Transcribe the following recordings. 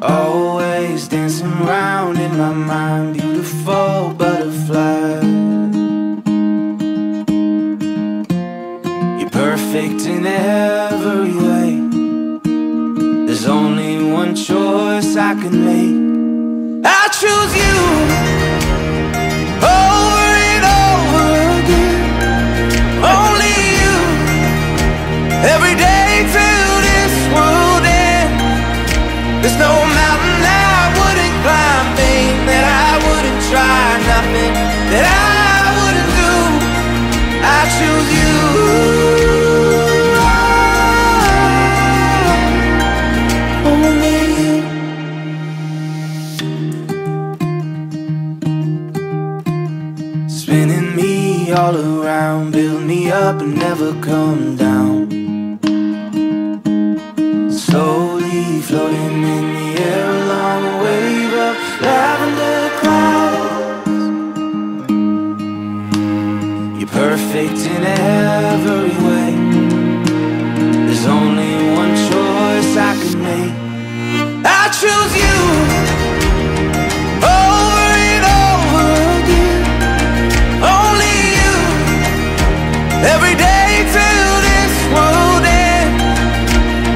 Always dancing round in my mind, beautiful butterfly. You're perfect in every way. There's only one choice I can make. I choose you over and over again. Only you. Every day till this world ends. There's no mountain that I wouldn't climb, thing that I wouldn't try, nothing that I wouldn't do. I choose you. Only you. Spinning me all around, build me up and never come down. Slowly floating in the air along a wave of lavender clouds. You're perfect in every way. There's only one choice I can make. I choose you over and over again. Only you. Every day till this world ends.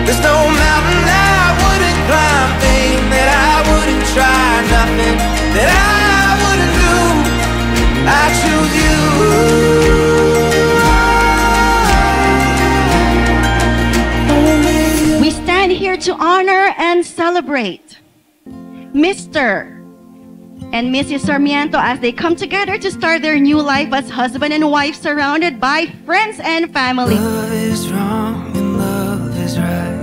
There's no mountain that I wouldn't climb, thing that I wouldn't try, nothing that I wouldn't do. I choose you. We stand here to honor and celebrate Mr. and Mrs. Sarmiento as they come together to start their new life as husband and wife, surrounded by friends and family. Love is wrong and love is right.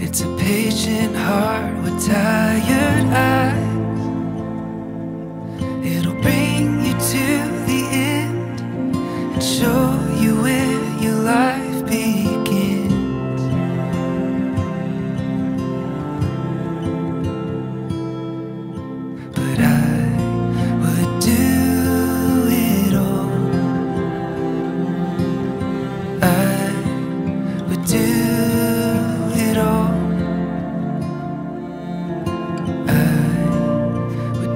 It's a patient heart with tired eyes. It'll bring you to the end and show you where your life begins. But I would do it all. I would do it all.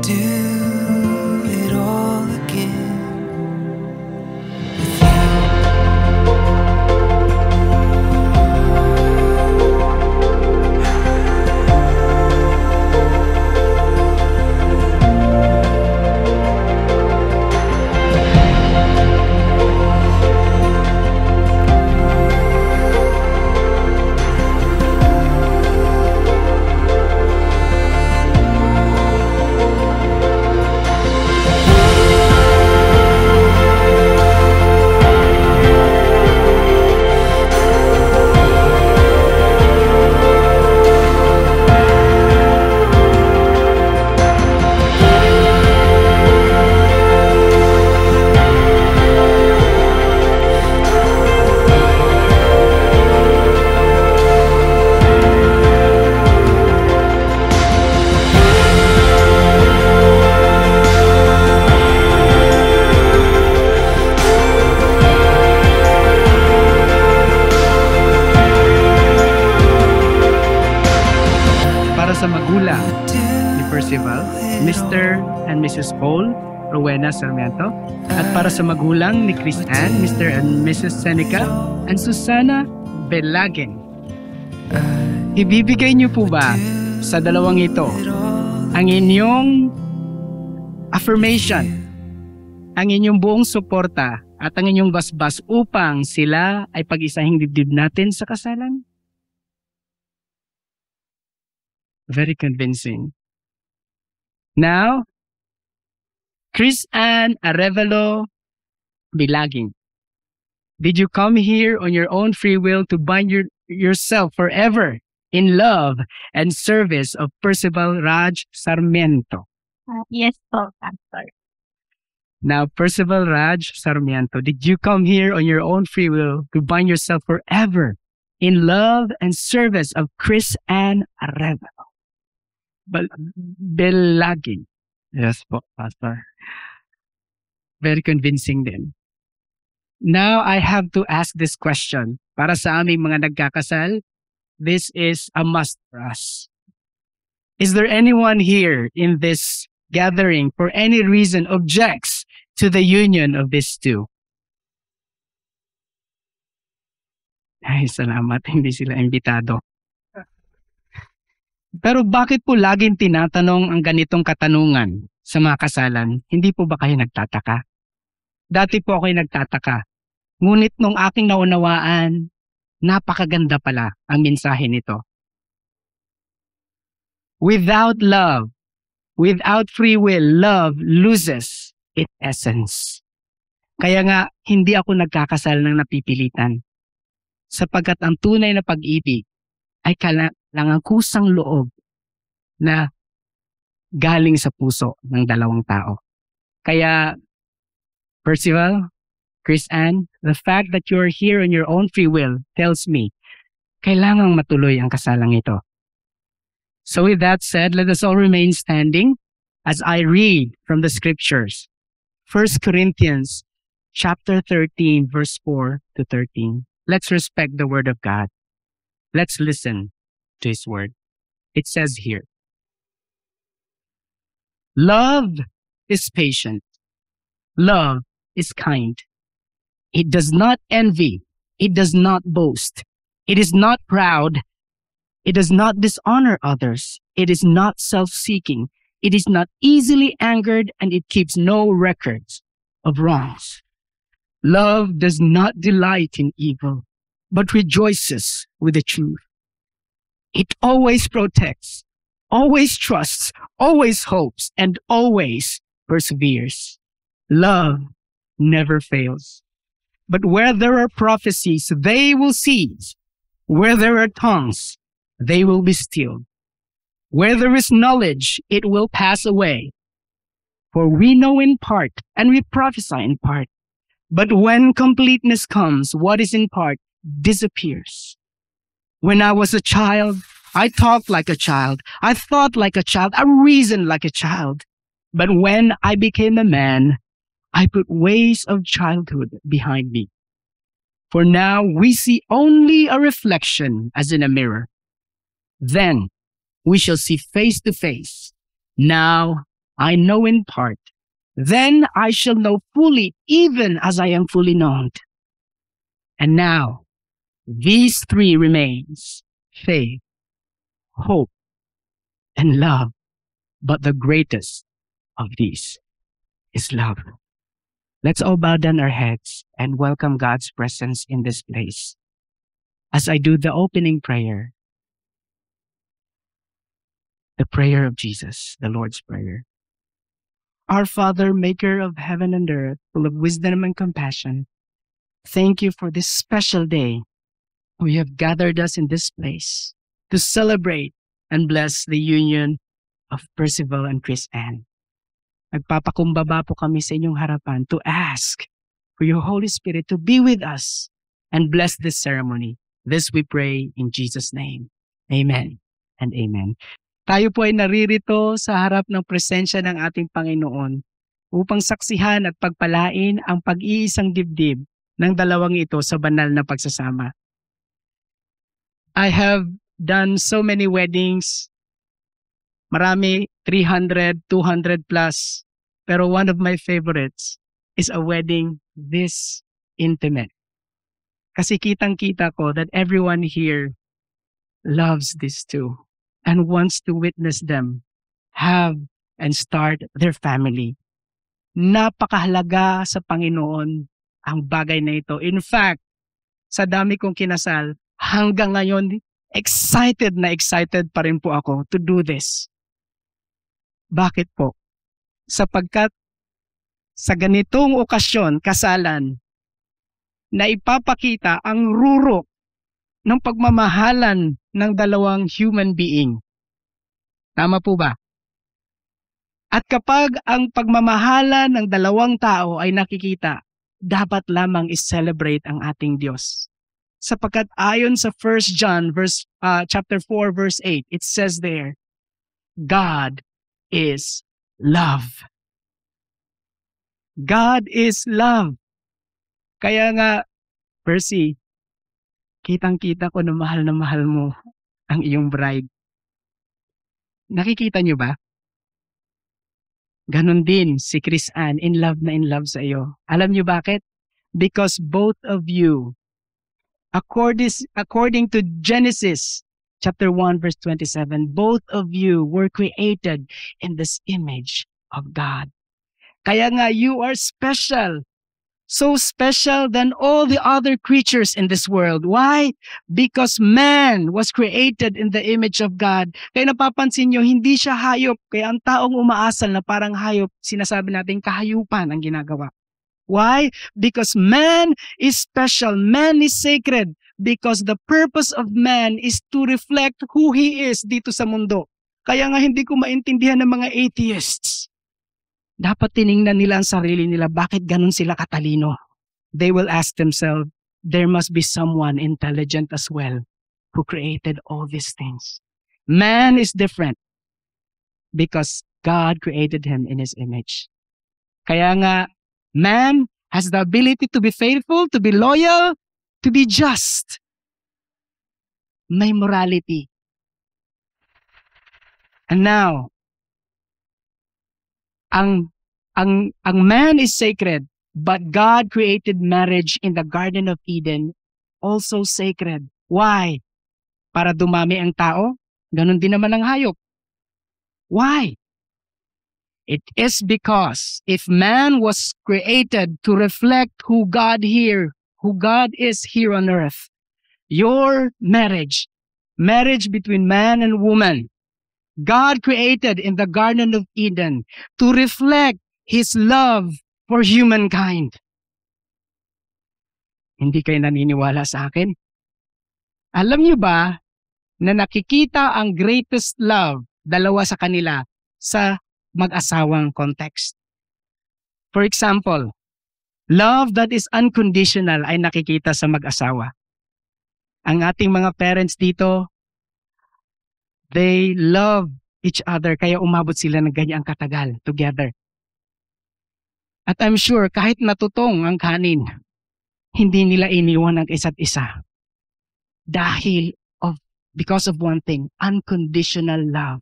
Do it all again with sa magulang ni Percival, Mr. and Mrs. Paul Rowena Sarmiento, at para sa magulang ni Chris Ann, Mr. and Mrs. Seneca, and Susana Belagin. Ibibigay niyo po ba sa dalawang ito ang inyong affirmation, ang inyong buong suporta at ang inyong basbas upang sila ay pag-isahing dibdib natin sa kasalan? Very convincing. Now, Chris Ann Arevalo Bilagin, did you come here on your own free will to bind yourself forever in love and service of Percival Raj Sarmiento? Yes po, Pastor. Now, Percival Raj Sarmiento, did you come here on your own free will to bind yourself forever in love and service of Chris Ann Arevalo Belagin? Yes po, Pastor. Very convincing din. Now, I have to ask this question para sa aming mga nagkakasal this is a must for us. Is there anyone here in this gathering for any reason objects to the union of these two? Ay, salamat. Hindi sila imbitado. Pero bakit po laging tinatanong ang ganitong katanungan sa mga kasalan? Hindi po ba kayo nagtataka? Dati po ako'y nagtataka. Ngunit nung aking naunawaan, napakaganda pala ang mensahe nito. Without love, without free will, love loses its essence. Kaya nga, hindi ako nagkakasal ng napipilitan. Sapagkat ang tunay na pag-ibig ay kailangan kusang loob na galing sa puso ng dalawang tao. Kaya, Percival, Chris Ann, the fact that you're here on your own free will tells me kailangang matuloy ang kasalang ito. So with that said, let us all remain standing as I read from the scriptures. 1 Corinthians chapter 13, verse 4 to 13. Let's respect the word of God. Let's listen to his word. It says here, love is patient. Love is kind. It does not envy. It does not boast. It is not proud. It does not dishonor others. It is not self-seeking. It is not easily angered, and it keeps no records of wrongs. Love does not delight in evil, but rejoices with the truth. It always protects, always trusts, always hopes, and always perseveres. Love never fails. But where there are prophecies, they will cease. Where there are tongues, they will be stilled. Where there is knowledge, it will pass away. For we know in part, and we prophesy in part. But when completeness comes, what is in part disappears. When I was a child, I talked like a child. I thought like a child. I reasoned like a child. But when I became a man, I put ways of childhood behind me. For now we see only a reflection as in a mirror. Then we shall see face to face. Now I know in part. Then I shall know fully, even as I am fully known. And now these three remains: faith, hope, and love. But the greatest of these is love. Let's all bow down our heads and welcome God's presence in this place. As I do the opening prayer, the prayer of Jesus, the Lord's Prayer. Our Father, maker of heaven and earth, full of wisdom and compassion, thank you for this special day. We have gathered us in this place to celebrate and bless the union of Percival and Chris Ann. Nagpapakumbaba po kami sa inyong harapan to ask for your Holy Spirit to be with us and bless this ceremony. This we pray in Jesus' name. Amen and amen. Tayo po ay naririto sa harap ng presensya ng ating Panginoon upang saksihan at pagpalain ang pag-iisang dibdib ng dalawang ito sa banal na pagsasama. I have done so many weddings. Marami, 300, 200 plus. Pero one of my favorites is a wedding this intimate. Kasi kitang-kita ko that everyone here loves these two and wants to witness them have and start their family. Napakahalaga sa Panginoon ang bagay na ito. In fact, sa dami kong kinasal, hanggang ngayon, excited pa rin po ako to do this. Bakit po? Sapagkat sa ganitong okasyon, kasalan, na ipapakita ang rurok ng pagmamahalan ng dalawang human being. Tama po ba? At kapag ang pagmamahalan ng dalawang tao ay nakikita, dapat lamang is-celebrate ang ating Diyos. Sapagkat ayon sa 1 John chapter 4 verse 8, it says there, God is love. God is love. Kaya nga, Percy, Kitang-kita ko na mahal mo ang iyong bride. Nakikita niyo ba? Ganon din si Chris Ann, in love na in love sa iyo. Alam niyo bakit? Because both of you, according to Genesis chapter 1 verse 27, both of you were created in this image of God. Kaya nga, you are special. So special than all the other creatures in this world. Why? Because man was created in the image of God. Kaya napapansin nyo, hindi siya hayop. Kaya ang taong umaasal na parang hayop, sinasabi natin kahayupan ang ginagawa. Why? Because man is special. Man is sacred. Because the purpose of man is to reflect who he is dito sa mundo. Kaya nga hindi ko maintindihan ng mga atheists. Dapat tiningnan nila ang sarili nila. Bakit ganun sila katalino? They will ask themselves, there must be someone intelligent as well who created all these things. Man is different because God created him in his image. Kaya nga, man has the ability to be faithful, to be loyal, to be just. May morality. And now, ang man is sacred, but God created marriage in the Garden of Eden also sacred. Why? Para dumami ang tao? Ganon din naman ang hayop. Why? It is because if man was created to reflect who God is here on earth, your marriage between man and woman, God created in the Garden of Eden to reflect His love for humankind. Hindi kayo naniniwala sa akin? Alam niyo ba na nakikita ang greatest love, dalawa sa kanila, sa mag-asawang context? For example, love that is unconditional ay nakikita sa mag-asawa. Ang ating mga parents dito, they love each other, kaya umabot sila ng ganyang katagal together. At I'm sure kahit natutong ang kanin, hindi nila iniwan ang isa't isa. Because of one thing, unconditional love.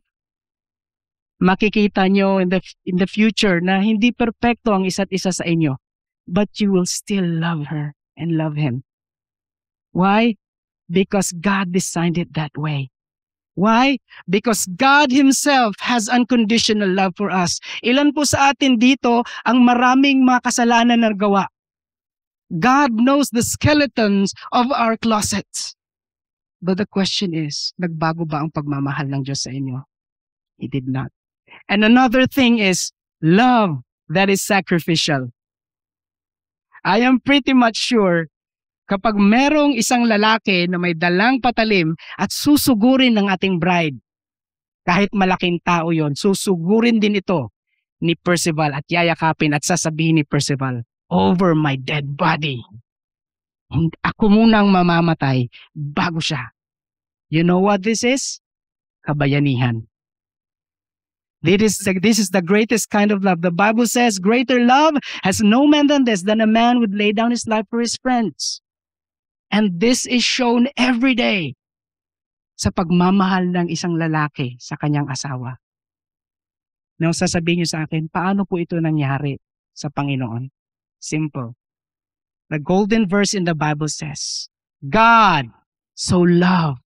Makikita nyo in the future na hindi perpekto ang isa't isa sa inyo, but you will still love her and love him. Why? Because God designed it that way. Why? Because God Himself has unconditional love for us. Ilan po sa atin dito ang maraming mga kasalanan na gawa? God knows the skeletons of our closets. But the question is, nagbago ba ang pagmamahal ng Diyos sa inyo? He did not. And another thing is, love that is sacrificial. I am pretty much sure kapag merong isang lalaki na may dalang patalim at susugurin ng ating bride, kahit malaking tao yon, susugurin din ito ni Percival at yayakapin at sasabihin ni Percival, over my dead body. Ako munang mamamatay bago siya. You know what this is? Kabayanihan. This is the greatest kind of love. The Bible says, greater love has no man than this, than a man would lay down his life for his friends. And this is shown every day sa pagmamahal ng isang lalaki sa kanyang asawa. Now, sasabihin niyo sa akin, paano po ito nangyari sa Panginoon? Simple. The golden verse in the Bible says, God so loved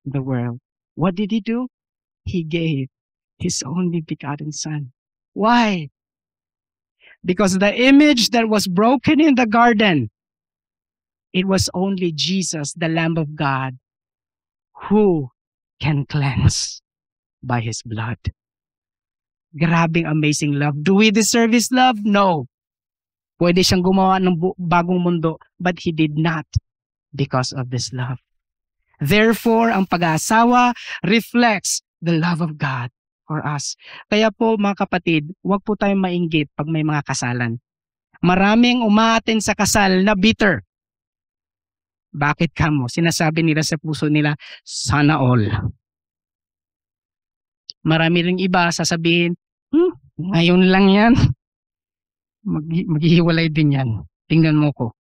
the world. What did He do? He gave His only begotten Son. Why? Because the image that was broken in the garden, it was only Jesus, the Lamb of God, who can cleanse by His blood. Grabing amazing love. Do we deserve His love? No. Pwede siyang gumawa ng bagong mundo, but He did not because of this love. Therefore, ang pag-aasawa reflects the love of God for us. Kaya po mga kapatid, huwag po tayong mainggit pag may mga kasalan. Maraming umaaten sa kasal na bitter. Bakit kamo? Sinasabi nila sa puso nila, sana all. Marami ring iba sasabihin, ngayon lang yan. Maghihiwalay din yan. Tingnan mo ko.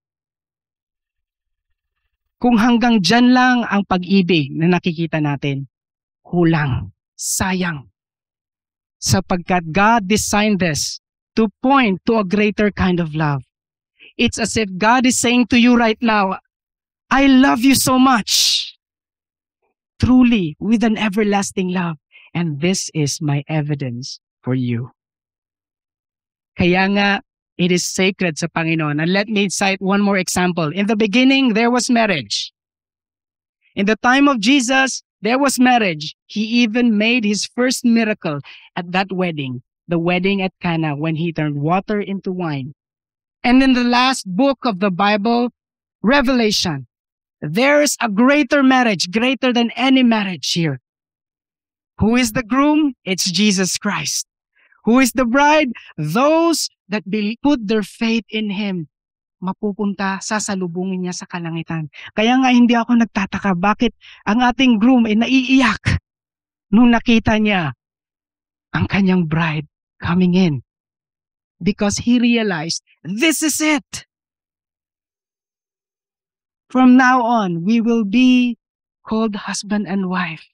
Kung hanggang dyan lang ang pag-ibig na nakikita natin, kulang, sayang. Sapagkat God designed this to point to a greater kind of love. It's as if God is saying to you right now, I love you so much. Truly, with an everlasting love. And this is my evidence for you. Kaya nga, it is sacred sa Panginoon. And let me cite one more example. In the beginning, there was marriage. In the time of Jesus, there was marriage. He even made his first miracle at that wedding, the wedding at Cana, when he turned water into wine. And in the last book of the Bible, Revelation, there is a greater marriage, greater than any marriage here. Who is the groom? It's Jesus Christ. Who is the bride? Those that put their faith in Him. Mapupunta, sasalubungin niya sa kalangitan. Kaya nga hindi ako nagtataka bakit ang ating groom ay naiiyak nung nakita niya ang kanyang bride coming in. Because he realized, this is it. From now on, we will be called husband and wife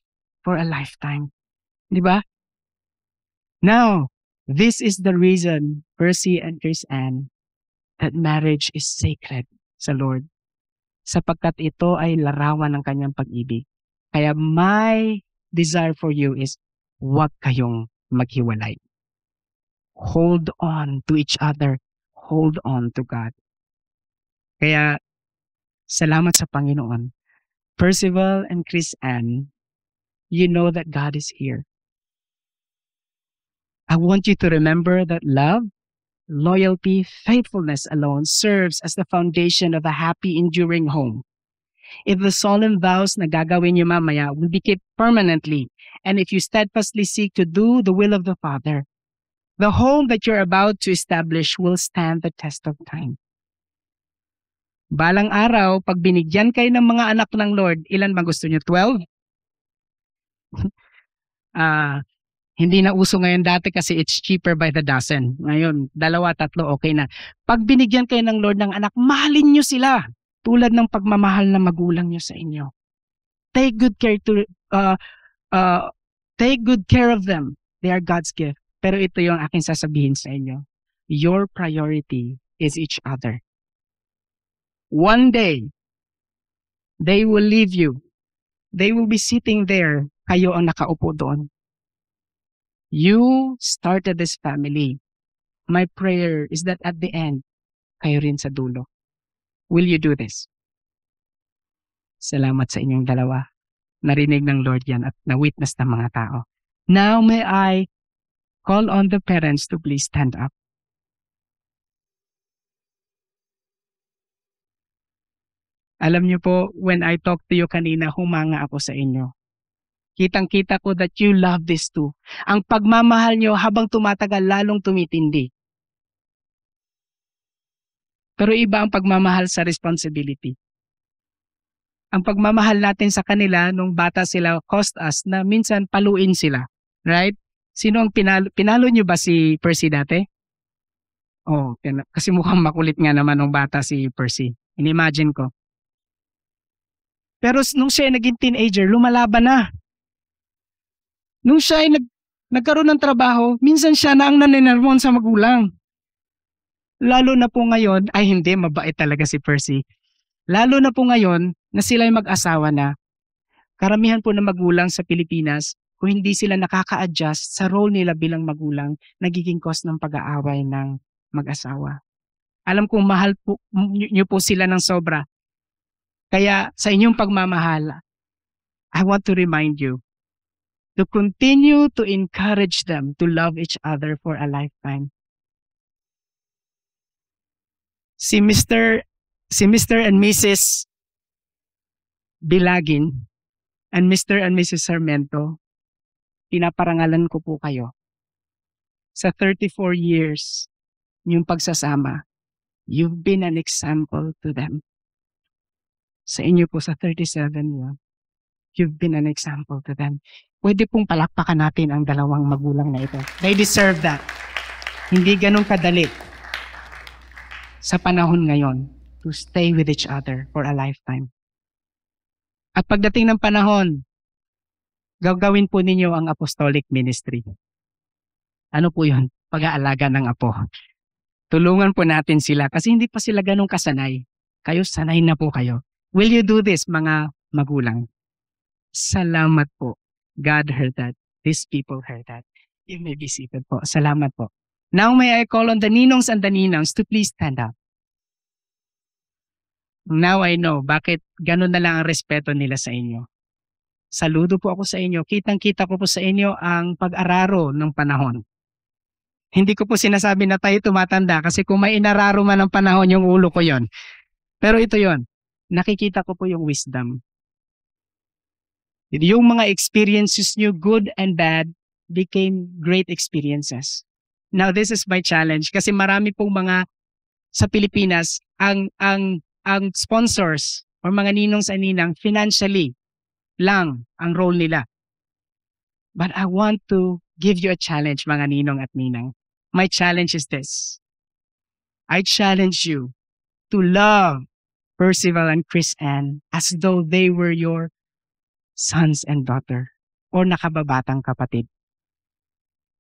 for a lifetime. Di ba? Now, this is the reason, Percy and Chris Ann, that marriage is sacred sa Lord. Sapagkat ito ay larawan ng kanyang pag-ibig. Kaya my desire for you is, huwag kayong maghiwalay. Hold on to each other. Hold on to God. Kaya, salamat sa Panginoon. Percival and Chris Ann, you know that God is here. I want you to remember that love, loyalty, faithfulness alone serves as the foundation of a happy, enduring home. If the solemn vows na gagawin niyo mamaya will be kept permanently, and if you steadfastly seek to do the will of the Father, the home that you're about to establish will stand the test of time. Balang araw, pag binigyan kayo ng mga anak ng Lord, ilan ba gusto niyo? 12? Hindi na uso ngayon dati kasi it's cheaper by the dozen. Ngayon, 2, 3, okay na. Pag binigyan kayo ng Lord ng anak, mahalin niyo sila. Tulad ng pagmamahal na magulang niyo sa inyo. Take good care of them. They are God's gift. Pero ito yung aking sasabihin sa inyo. Your priority is each other. One day, they will leave you. They will be sitting there. Kayo ang nakaupo doon. You started this family. My prayer is that at the end, kayo rin sa dulo. Will you do this? Salamat sa inyong dalawa. Narinig ng Lord yan at na-witness ng mga tao. Now may I call on the parents to please stand up. Alam niyo po, when I talked to you kanina, humanga ako sa inyo. Kitang-kita ko that you love this too. Ang pagmamahal niyo habang tumatagal lalong tumitindi. Pero iba ang pagmamahal sa responsibility. Ang pagmamahal natin sa kanila nung bata sila cost us na minsan paluin sila. Right? Sino ang pinalo niyo ba si Percy dati? Oh, kasi mukhang makulit nga naman nung bata si Percy. Inimagine ko. Pero nung siya ay naging teenager, lumalaban na. Nung siya ay nagkaroon ng trabaho, minsan siya na ang naninarmon sa magulang. Lalo na po ngayon, ay hindi, mabait talaga si Percy. Lalo na po ngayon na sila ay mag-asawa na. Karamihan po ng magulang sa Pilipinas, kung hindi sila nakaka-adjust sa role nila bilang magulang, nagiging cause ng pag-aaway ng mag-asawa. Alam kong mahal po niyo po sila ng sobra. Kaya sa inyong pagmamahal, I want to remind you to continue to encourage them to love each other for a lifetime. Si Mr. and Mrs. Bilagin and Mr. and Mrs. Sarmiento, pinaparangalan ko po kayo. Sa 34 years, yung pagsasama, you've been an example to them. Sa inyo po sa 37 yun, you've been an example to them. Pwede pong palakpakan natin ang dalawang magulang na ito. They deserve that. Hindi ganun kadali sa panahon ngayon to stay with each other for a lifetime. At pagdating ng panahon, gagawin po ninyo ang apostolic ministry. Ano po yun? Pag-aalaga ng apo. Tulungan po natin sila kasi hindi pa sila ganun kasanay. Kayo, sanay na po kayo. Will you do this, mga magulang? Salamat po. God heard that. These people heard that. You may be seated po. Salamat po. Now may I call on the ninongs and the ninangs to please stand up. Now I know bakit ganun na lang ang respeto nila sa inyo. Saludo po ako sa inyo. Kitang-kita ko po sa inyo ang pag-araro ng panahon. Hindi ko po sinasabi na tayo tumatanda kasi kung may inararo man ng panahon yung ulo ko yon. Pero ito yon. Nakikita ko po yung wisdom. Yung mga experiences nyo, good and bad, became great experiences. Now this is my challenge kasi marami pong mga sa Pilipinas ang sponsors or mga ninong sa ninang financially lang ang role nila. But I want to give you a challenge, mga ninong at ninang. My challenge is this. I challenge you to love Percival and Chris Ann as though they were your sons and daughter or nakababatang kapatid.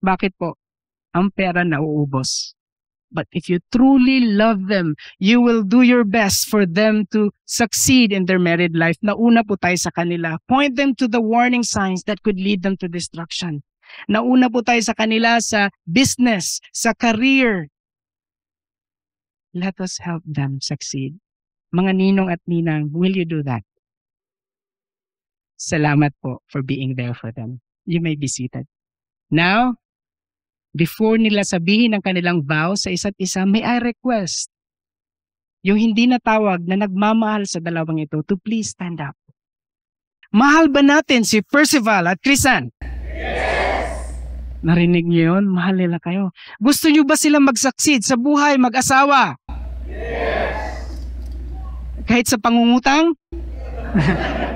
Bakit po? Ang pera nauubos. But if you truly love them, you will do your best for them to succeed in their married life. Nauna po tayo sa kanila. Point them to the warning signs that could lead them to destruction. Nauna po tayo sa kanila sa business, sa career. Let us help them succeed. Mga ninong at ninang, will you do that? Salamat po for being there for them. You may be seated. Now, before nila sabihin ang kanilang vow sa isa't isa, may I request yung hindi natawag na nagmamahal sa dalawang ito to please stand up. Mahal ba natin si Percival at Chrisan? Yes! Narinig niyo yun? Mahal nila kayo. Gusto niyo ba sila mag-succeed sa buhay, mag-asawa? Yes! Kahit sa pangungutang?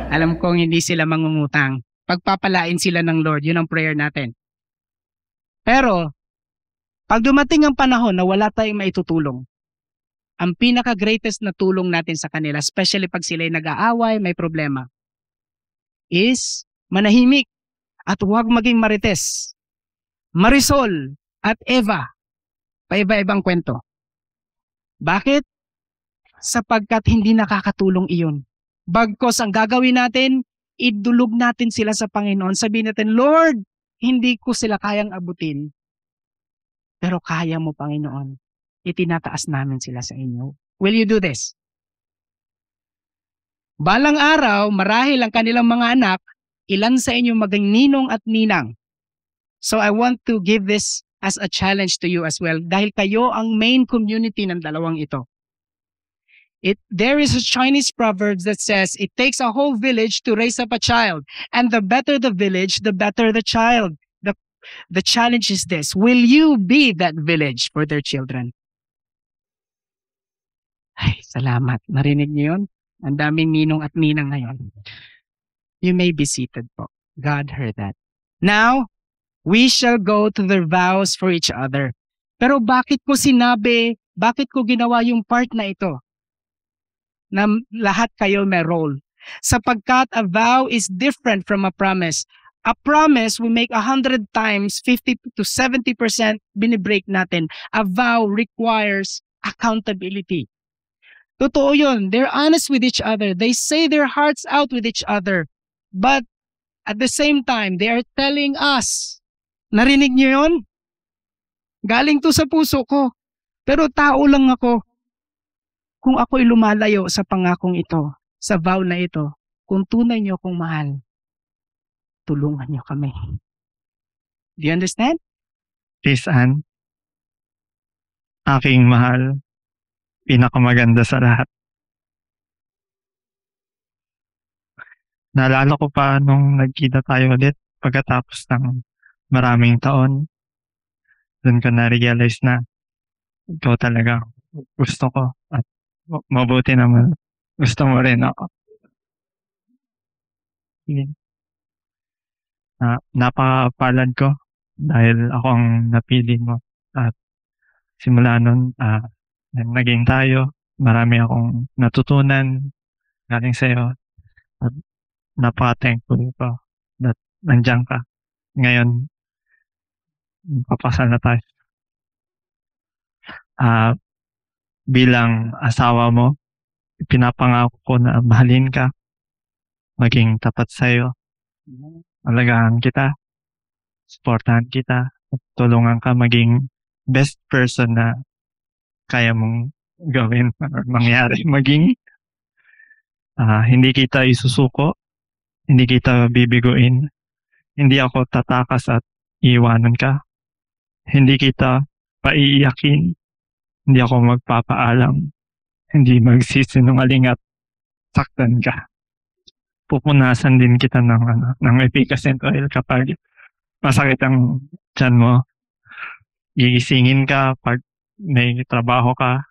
Alam kong hindi sila mangungutang. Pagpapalain sila ng Lord, yun ang prayer natin. Pero, pag dumating ang panahon na wala tayong maitutulong, ang pinaka-greatest na tulong natin sa kanila, especially pag sila'y nag-aaway, may problema, is manahimik at huwag maging Marites, Marisol at Eva. Paiba-ibang kwento. Bakit? Sapagkat hindi nakakatulong iyon. Bagkos ang gagawin natin, idulog natin sila sa Panginoon. Sabihin natin, Lord, hindi ko sila kayang abutin. Pero kaya mo, Panginoon. Itinataas namin sila sa inyo. Will you do this? Balang araw, marahil ang kanilang mga anak, ilan sa inyo maging ninong at ninang. So I want to give this as a challenge to you as well. Dahil kayo ang main community ng dalawang ito. There is a Chinese proverb that says, it takes a whole village to raise up a child. And the better the village, the better the child. The challenge is this. Will you be that village for their children? Ay, salamat. Narinig niyo yun? Ang daming ninong at ninang ngayon. You may be seated po. God heard that. Now, we shall go to their vows for each other. Pero bakit ko ginawa yung part na ito? Na lahat kayo may role. Sapagkat a vow is different from a promise. A promise we make 100 times, 50 to 70% binibreak natin. A vow requires accountability. Totoo yun. They're honest with each other. They say their hearts out with each other. But at the same time, they are telling us. Narinig niyo yun? Galing to sa puso ko. Pero tao lang ako. Kung ako'y lumalayo sa pangakong ito, sa vow na ito, kung tunay niyo akong mahal, tulungan niyo kami. Do you understand? Chris Ann, aking mahal, pinakamaganda sa lahat. Naalala ko pa nung nagkita tayo ulit pagkatapos ng maraming taon. Doon ko na-realize na ikaw talaga gusto ko at mabuti naman gusto mo rin ako. Napakapalad ko dahil ako ang napili mo at simula nun naging tayo. Marami akong natutunan galing sa'yo at napaka-thankful ko that nandiyan ka. Ngayon, papasal na tayo. Bilang asawa mo, pinapangako ko na mahalin ka, maging tapat sa'yo, alagaan kita, supportahan kita, at tulungan ka maging best person na kaya mong gawin or mangyari. Maging hindi kita isusuko, hindi kita bibiguin, hindi ako tatakas at iiwanan ka, hindi kita paiiyakin, hindi ako magpapaalam, hindi magsisinungaling at saktan ka. Pupunasan din kita ng efficacent oil kapag masakit ang tiyan mo. Gigisingin ka pag may trabaho ka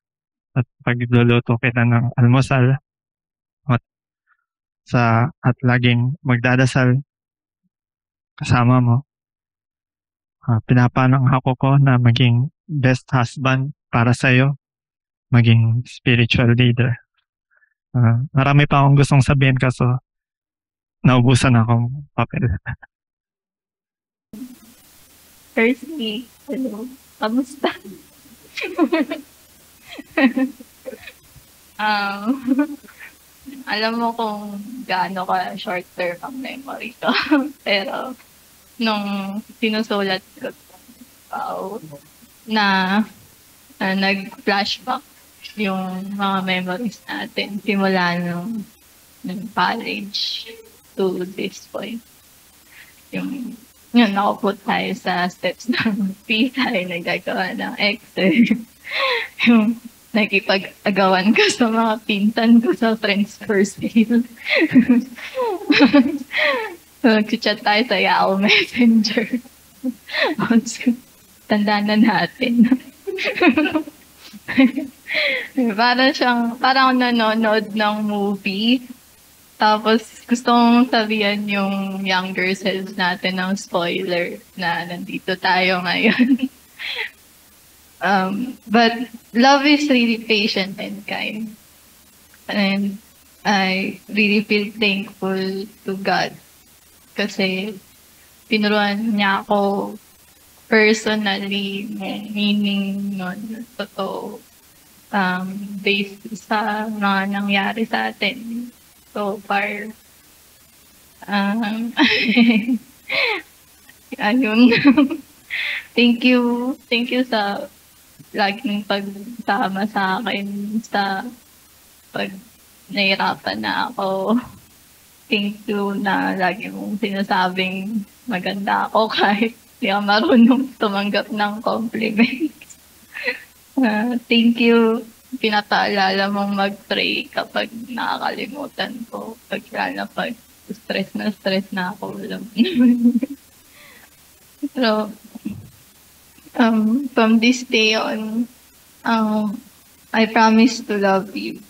at pagluluto kita ng almusal at laging magdadasal kasama mo. Pinapanangako ko na maging best husband para sa'yo, maging spiritual leader. Marami pa akong gustong sabihin kaso naubusan akong papel. Firstly, hello, kamusta? Alam mo kung gaano ka short term ang memory ko. Pero, nung sinusulat ko na nag-flashback yung mga memories natin simula nung college to this point. Yun, nakapot tayo sa steps ng pisay, nagagawa ng exit. Yung nakipag-agawan ko sa mga pinsan ko sa friends first year. Nag-chat tayo sa Yahoo Messenger. Tanda na natin. Parang nanonood ng movie. Tapos gusto kong sabihan yung younger selves natin ng spoiler na nandito tayo ngayon. But love is really patient and kind. And I really feel thankful to God. Kasi tinuruan niya ako personally meaning nun, totoo. Based sa mga nangyari sa atin so far. Ayun. Thank you sa laging pagsama sa akin sa pag nahirapan na ako. Thank you na lagi mong sinasabing maganda ako kahit di ako marunong tumanggap ng compliments. Thank you. Pinapaalala mong mag-pray kapag nakakalimutan ko. Pag stress na ako. So, from this day on, I promise to love you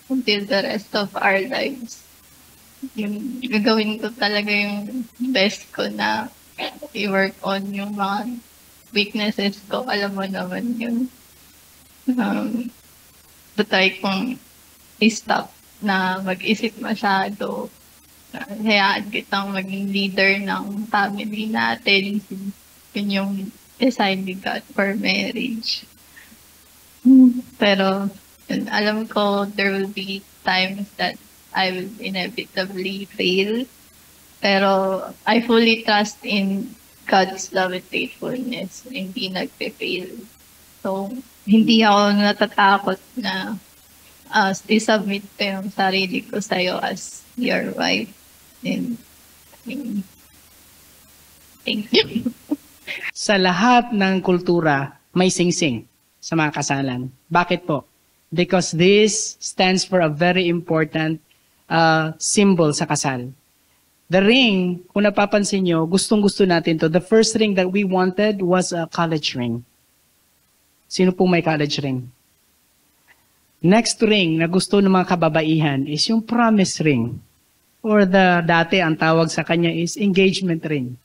until the rest of our lives. Gagawin ko talaga yung best ko na i-work on yung mga weaknesses ko. Alam mo naman yun. Try kong i-stop na mag-isip masyado. Hayaan kitang maging leader ng family natin. Yun yung design ni God for marriage. Pero alam ko there will be times that I will inevitably fail. Pero I fully trust in God's love and faithfulness. Hindi nagpe-fail. So, hindi ako natatakot na i-submit ko yung sarili ko sa'yo as your wife. And thank you. Sa lahat ng kultura, may singsing sa mga kasalan. Bakit po? Because this stands for a very important symbol sa kasal. The ring, kung napapansin nyo, gustong-gusto natin to. The first ring that we wanted was a college ring. Sino pong may college ring? Next ring na gusto ng mga kababaihan is yung promise ring. Or dati ang tawag sa kanya is engagement ring.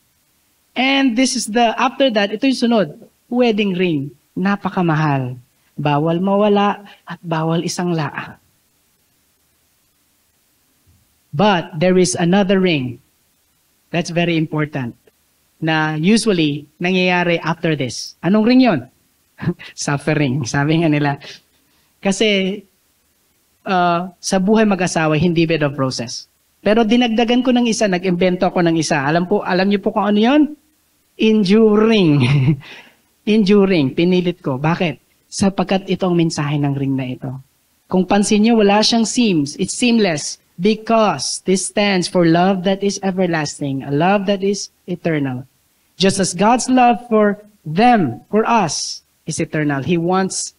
And this is after that, ito yung sunod, wedding ring. Napakamahal. Bawal mawala at bawal isang laa. But there is another ring. That's very important. Na usually, nangyayari after this. Anong ring yon? Suffering. Sabi nga nila. Kasi, sa buhay mag-asawa, hindi bed of roses. Pero dinagdagan ko ng isa, nag-invento ako ng isa. Alam niyo po kung ano yon? Enduring. Enduring. Pinilit ko. Bakit? Sapagkat itong mensahe ng ring na ito. Kung pansin niyo, wala siyang seams. It's seamless. Because this stands for love that is everlasting, a love that is eternal. Just as God's love for them, for us, is eternal. He wants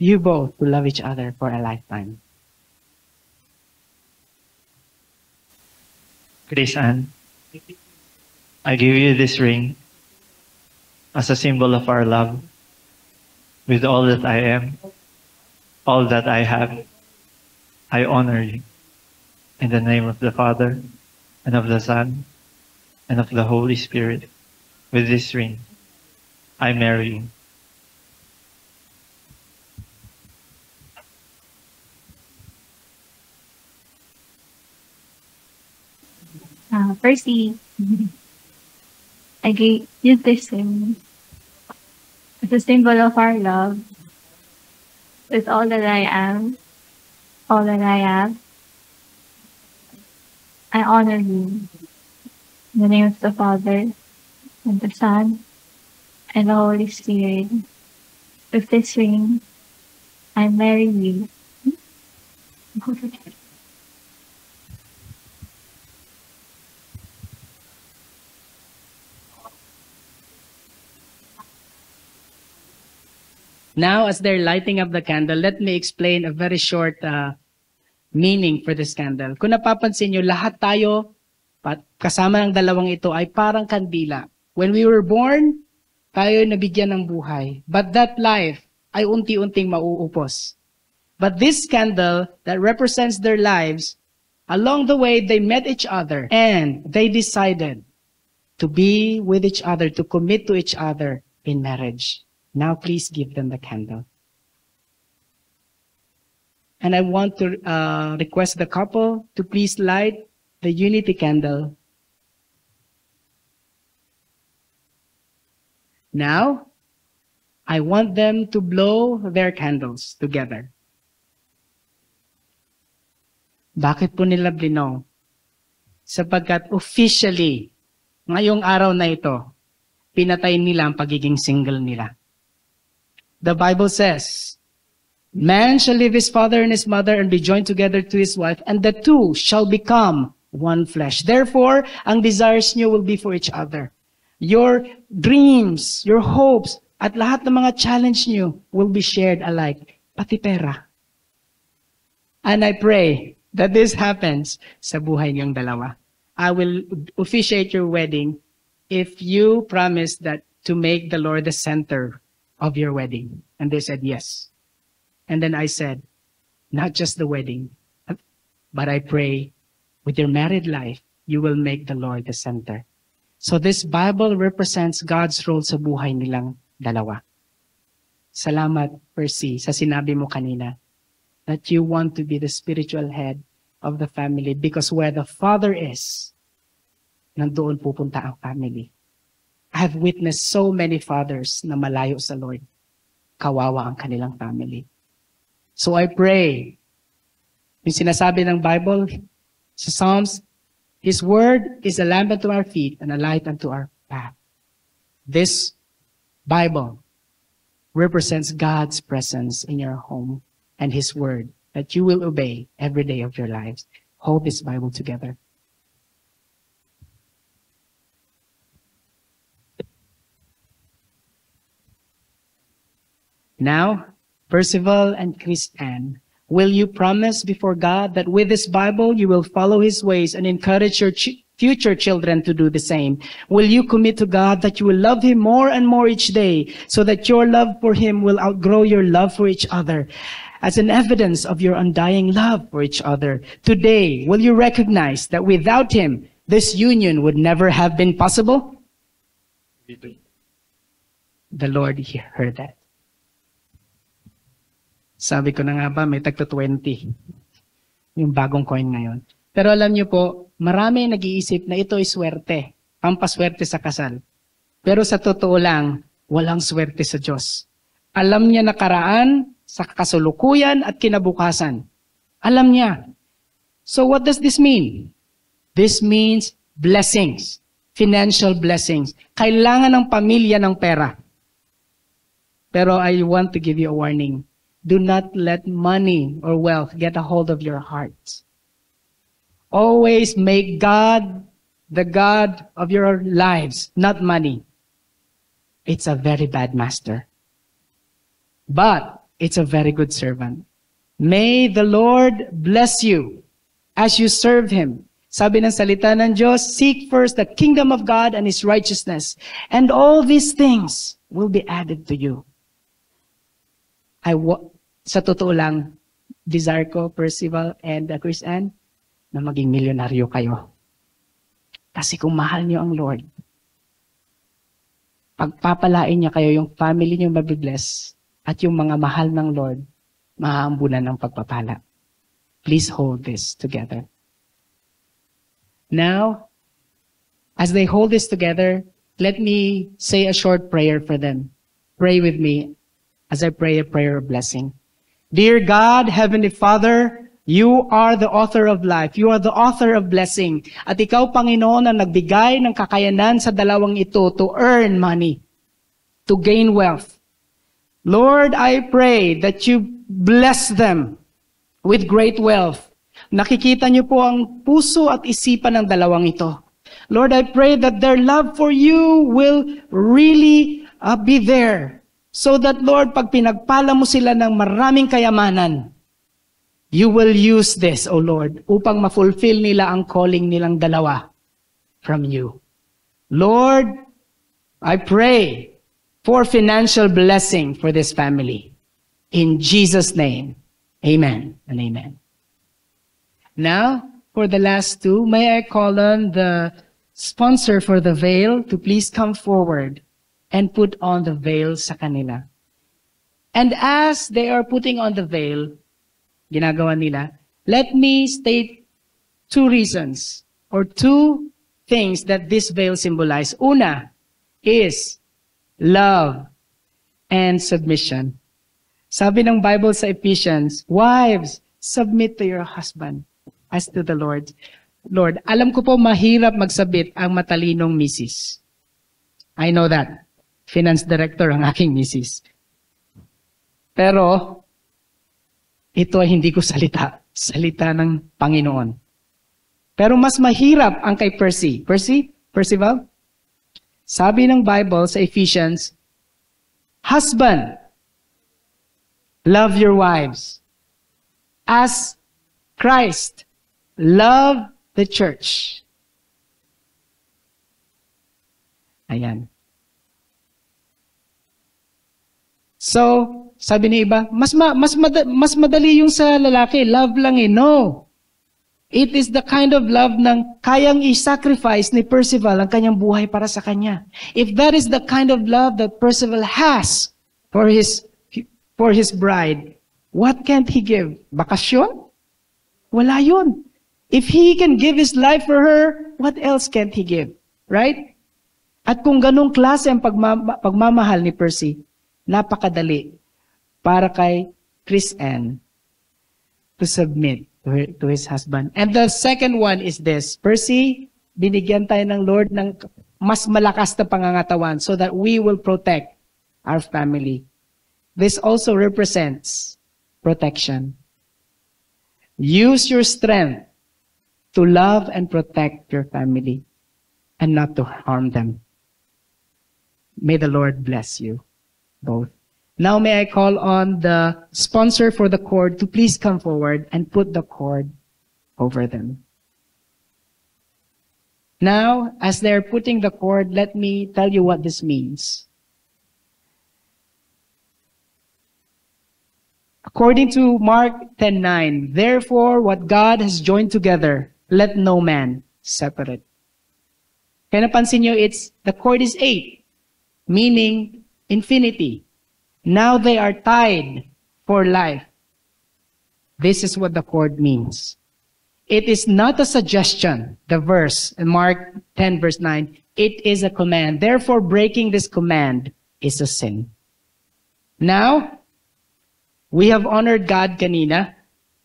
you both to love each other for a lifetime. Chris Ann, I give you this ring as a symbol of our love. With all that I am, all that I have, I honor you. In the name of the Father, and of the Son, and of the Holy Spirit, with this ring, I marry you. Percy, I gave you this ring as a symbol of our love. With all that I am, all that I have, I honor you. In the name of the Father, and the Son, and the Holy Spirit. With this ring, I marry you. Now, as they're lighting up the candle, let me explain a very short meaning for this candle. Kung napapansin nyo, lahat tayo, kasama ng dalawang ito, ay parang kandila. When we were born, tayo nabigyan ng buhay. But that life ay unti-unting mauupos. But this candle that represents their lives, along the way, they met each other and they decided to be with each other, to commit to each other in marriage. Now, please give them the candle. And I want to request the couple to please light the unity candle. Now, I want them to blow their candles together. Bakit po nila blinaw? Sapagkat officially, ngayong araw na ito, pinatay nila ang pagiging single nila. The Bible says, man shall leave his father and his mother and be joined together to his wife, and the two shall become one flesh. Therefore, ang desires niyo will be for each other. Your dreams, your hopes, at lahat ng mga challenge niyo will be shared alike, pati pera. And I pray that this happens sa buhay niyong dalawa. I will officiate your wedding if you promise that to make the Lord the center of your wedding. And they said yes. And then I said, not just the wedding, but I pray with your married life, you will make the Lord the center. So this Bible represents God's role sa buhay nilang dalawa. Salamat, Percy, sa sinabi mo kanina that you want to be the spiritual head of the family because where the father is, nandoon pupunta ang family. I have witnessed so many fathers na malayo sa Lord. Kawawa ang kanilang family. So I pray, yung sinasabi ng Bible sa Psalms, His word is a lamp unto our feet and a light unto our path. This Bible represents God's presence in your home and His word that you will obey every day of your lives. Hold this Bible together. Now, Percival and Chris Ann, will you promise before God that with this Bible you will follow His ways and encourage your future children to do the same? Will you commit to God that you will love Him more and more each day so that your love for Him will outgrow your love for each other as an evidence of your undying love for each other? Today, will you recognize that without Him, this union would never have been possible? The Lord heard that. Sabi ko na nga ba, may tagto 20. Yung bagong coin ngayon. Pero alam niyo po, marami nag-iisip na ito ay swerte, pampaswerte sa kasal. Pero sa totoo lang, walang swerte sa Diyos. Alam niya nakaraan, sa kasulukuyan at kinabukasan. Alam niya. So what does this mean? This means blessings, financial blessings. Kailangan ng pamilya ng pera. Pero I want to give you a warning. Do not let money or wealth get a hold of your heart. Always make God the God of your lives, not money. It's a very bad master. But it's a very good servant. May the Lord bless you as you serve Him. Sabi ng salita ng Diyos, seek first the kingdom of God and His righteousness, and all these things will be added to you. Sa totoo lang, desire ko, Percival and Chris Ann, na maging milyonaryo kayo. Kasi kung mahal niyo ang Lord, pagpapalain niya kayo, yung family niyo mabibless, at yung mga mahal ng Lord, maaambunan ng pagpapala. Please hold this together. Now, as they hold this together, let me say a short prayer for them. Pray with me as I pray a prayer of blessing. Dear God, Heavenly Father, you are the author of life. You are the author of blessing. At ikaw, Panginoon, ang nagbigay ng kakayanan sa dalawang ito to earn money, to gain wealth. Lord, I pray that you bless them with great wealth. Nakikita niyo po ang puso at isipan ng dalawang ito. Lord, I pray that their love for you will really be there. So that, Lord, pag pinagpala mo sila ng maraming kayamanan, you will use this, O Lord, upang ma-fulfill nila ang calling nilang dalawa from you. Lord, I pray for financial blessing for this family. In Jesus' name, amen and amen. Now, for the last two, may I call on the sponsor for the veil to please come forward and put on the veil sa kanila. And as they are putting on the veil, ginagawa nila, let me state two reasons or two things that this veil symbolizes. Una is love and submission. Sabi ng Bible sa Ephesians, wives, submit to your husband as to the Lord. Lord, alam ko po mahirap magsabit ang matalinong misis. I know that. Finance director ang aking misis. Pero, ito ay hindi ko salita. Salita ng Panginoon. Pero mas mahirap ang kay Percy. Percival? Sabi ng Bible sa Ephesians, husband, love your wives as Christ loved the church. Ayan. So, sabi ni iba, mas madali yung sa lalaki, love lang eh. No. It is the kind of love ng kayang i-sacrifice ni Percival ang kanyang buhay para sa kanya. If that is the kind of love that Percival has for his bride, what can't he give? Bakasyon? Wala yun. If he can give his life for her, what else can't he give? Right? At kung ganong klase ang pagmamahal ni Percy, napakadali para kay Chris Ann to submit to his husband. And the second one is this. Percy, binigyan tayo ng Lord ng mas malakas na pangangatawan so that we will protect our family. This also represents protection. Use your strength to love and protect your family and not to harm them. May the Lord bless you both. Now may I call on the sponsor for the cord to please come forward and put the cord over them. Now, as they're putting the cord, let me tell you what this means. According to Mark 10:9, therefore what God has joined together, let no man separate. Kaya napansin nyo, the cord is 8, meaning infinity. Now they are tied for life. This is what the cord means. It is not a suggestion, the verse in Mark 10 verse 9. It is a command. Therefore, breaking this command is a sin. Now, we have honored God kanina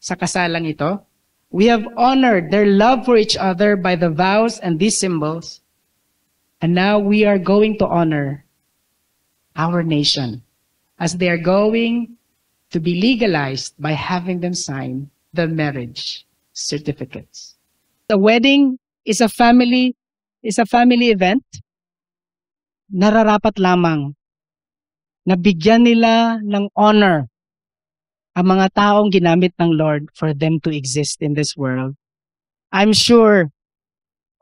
sa kasalang ito. We have honored their love for each other by the vows and these symbols. And now we are going to honor our nation as they are going to be legalized by having them sign the marriage certificates. The wedding is a family event. Nararapat lamang na bigyan nila ng honor ang mga taong ginamit ng Lord for them to exist in this world. I'm sure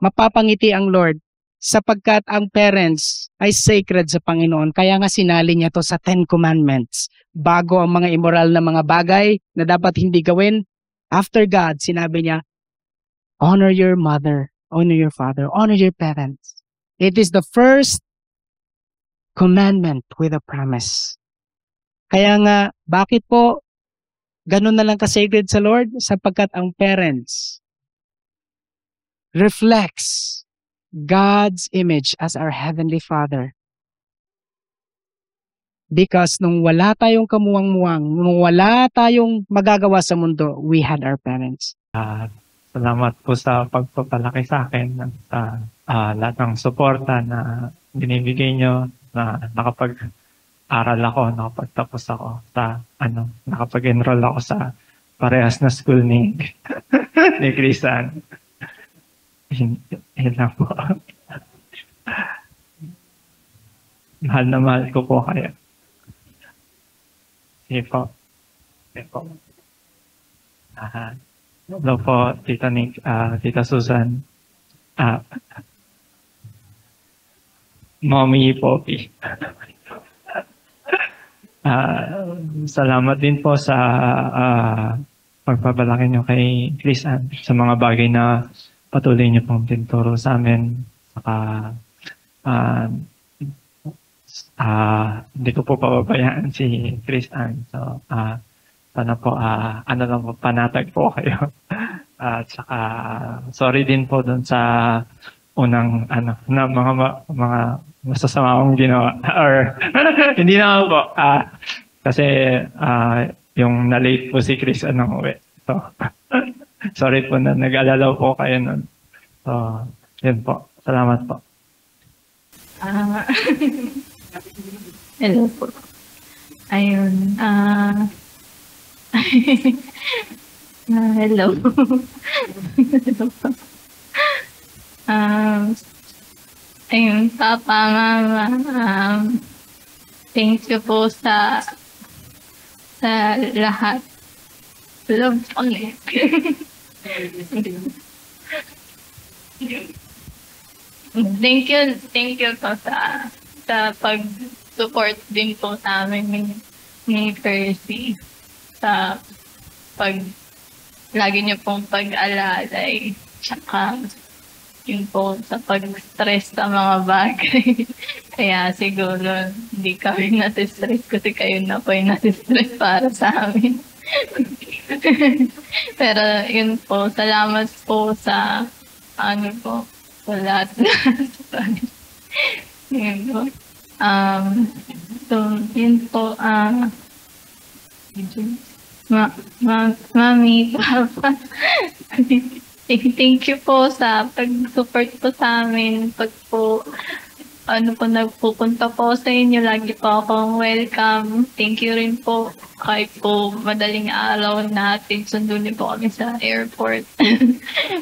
mapapangiti ang Lord sapagkat ang parents ay sacred sa Panginoon. Kaya nga sinali niya to sa 10 Commandments. Bago ang mga immoral na mga bagay na dapat hindi gawin, after God, sinabi niya, honor your mother, honor your father, honor your parents. It is the first commandment with a promise. Kaya nga, bakit po ganun na lang ka-sacred sa Lord? Sapagkat ang parents reflects God's image as our Heavenly Father. Because nung wala tayong kamuwang-muwang, nung wala tayong magagawa sa mundo, we had our parents. Salamat po sa pagpapalaki sa akin at lahat ng suporta na binibigay nyo na nakapag-aral ako, nakapagtapos ako sa nakapag-enroll ako sa parehas na school ni Chrisan. Yun lang po. Mahal na mahal ko po kayo. Sige po. Sige po. Hello po, Tita Nick, Tita Susan. Mommy Poppy. Salamat din po sa pagpapalaki nyo kay Chris Ann sa mga bagay na patuloy niyo pong tinuturo sa amin. Saka, hindi ko po pababayaan si Chris Ann. So, sana po, lang po, panatag po kayo. At saka, sorry din po dun sa unang, na mga masasama akong ginawa. Or, hindi na po. Kasi, yung na-late po si Chris Ann ng uwi. So, sorry po na nag-alala po kayo nun. So, yun po. Salamat po. Hello po. Ayun. Hello. Hello po. Ayun, Papa, Mama. Thank you po sa lahat. Love ulit. Thank you po sa pag-support din po sa amin ni Percy sa lagi niyo pong pag-alalay tsaka yun po sa pag-stress sa mga bagay. Kaya siguro hindi kami nati-stress kasi kayo na po yung nati-stress para sa amin. Pero yun po, salamat po sa sa lahat. Yun po. So, yun po, Mami, Papa, thank you po sa pag-support po sa amin. Pag po, nagpupunta po sa inyo, lagi po akong welcome. Thank you rin po. Kahit po madaling araw natin, sundo niyo po kami sa airport.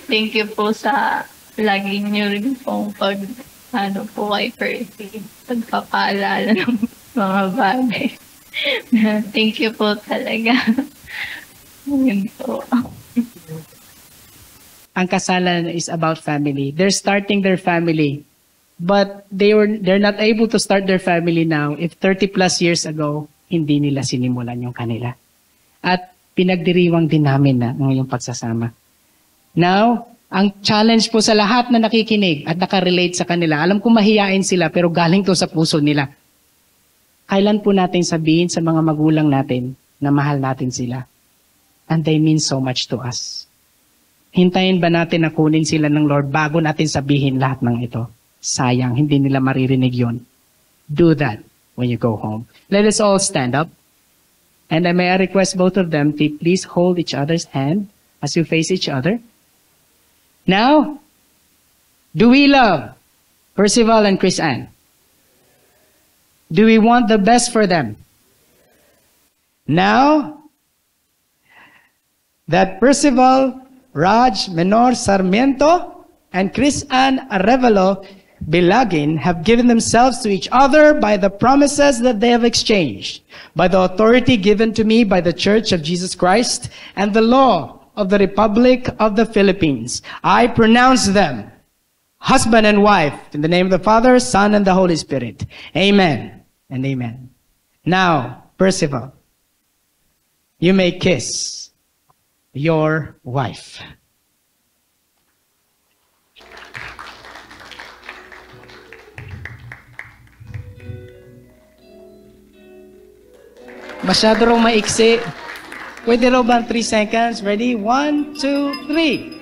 Thank you po sa lagi niyo rin po po kay Percy. Pagpapaalala ng mga bagay. Thank you po talaga. Yun po. Ang kasalan is about family. They're starting their family. But they're not able to start their family now if 30 plus years ago, hindi nila sinimulan yung kanila. At pinagdiriwang din namin na ng iyong pagsasama. Now, ang challenge po sa lahat na nakikinig at nakarelate sa kanila, alam ko mahiyain sila pero galing to sa puso nila. Kailan po natin sabihin sa mga magulang natin na mahal natin sila? And they mean so much to us. Hintayin ba natin na kunin sila ng Lord bago natin sabihin lahat ng ito? Sayang, hindi nila maririnig yun. Do that when you go home. Let us all stand up. And may I request both of them to please hold each other's hand as you face each other. Now, do we love Percival and Chris Ann? Do we want the best for them? Now, that Percival, Raj Menor Sarmiento, and Chris Ann Arevalo Bilagin have given themselves to each other by the promises that they have exchanged, by the authority given to me by the Church of Jesus Christ and the law of the Republic of the Philippines. I pronounce them husband and wife in the name of the Father, Son, and the Holy Spirit. Amen and amen. Now, Percival, you may kiss your wife. Masyado raw maiksi. Pwede raw ba 3 seconds? Ready? 1, 2, 3.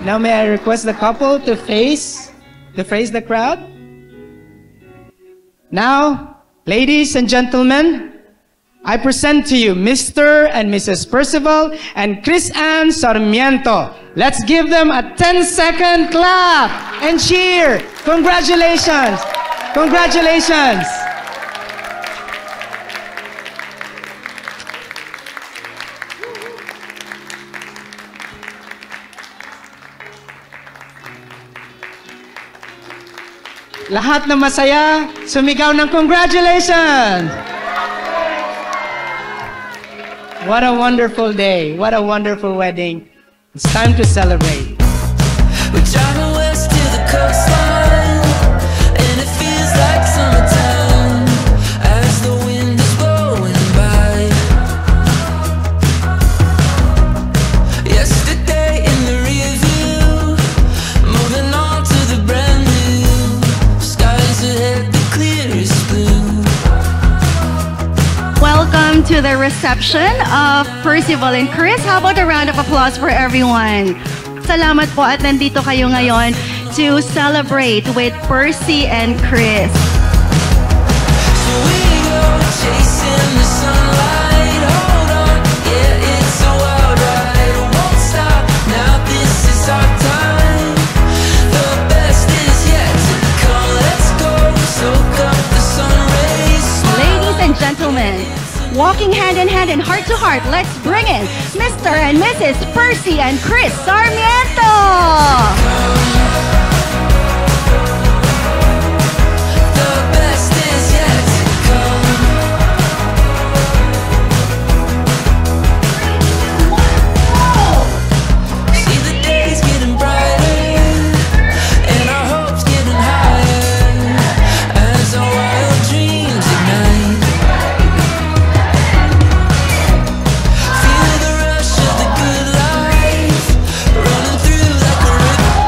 Now may I request the couple to face the crowd? Now, ladies and gentlemen, I present to you Mr. and Mrs. Percival and Chris Ann Sarmiento. Let's give them a 10-second clap and cheer. Congratulations. Congratulations. Lahat na masaya, sumigaw ng congratulations. What a wonderful day. What a wonderful wedding. It's time to celebrate. We're driving west to the coastline, and it feels like summertime as the wind is blowing by. Yesterday in the rear view, moving on to the brand new. Skies ahead, the clearest blue. Welcome to the reception of Percival and Chris. How about a round of applause for everyone? Salamat po at nandito kayo ngayon to celebrate with Percy and Chris. So we go chasing the sunlight. Hold on, yeah, it's a wild ride. Won't stop, now this is our time. The best is yet to come. Let's go, soak up the sun rays. Ladies and gentlemen, walking hand in hand and heart to heart, let's bring in Mr. and Mrs. Percy and Chris Sarmiento. The best is yet to come. See the days getting brighter, and our hopes getting higher as our wild dreams ignite. Feel the rush of the good life running through like a river.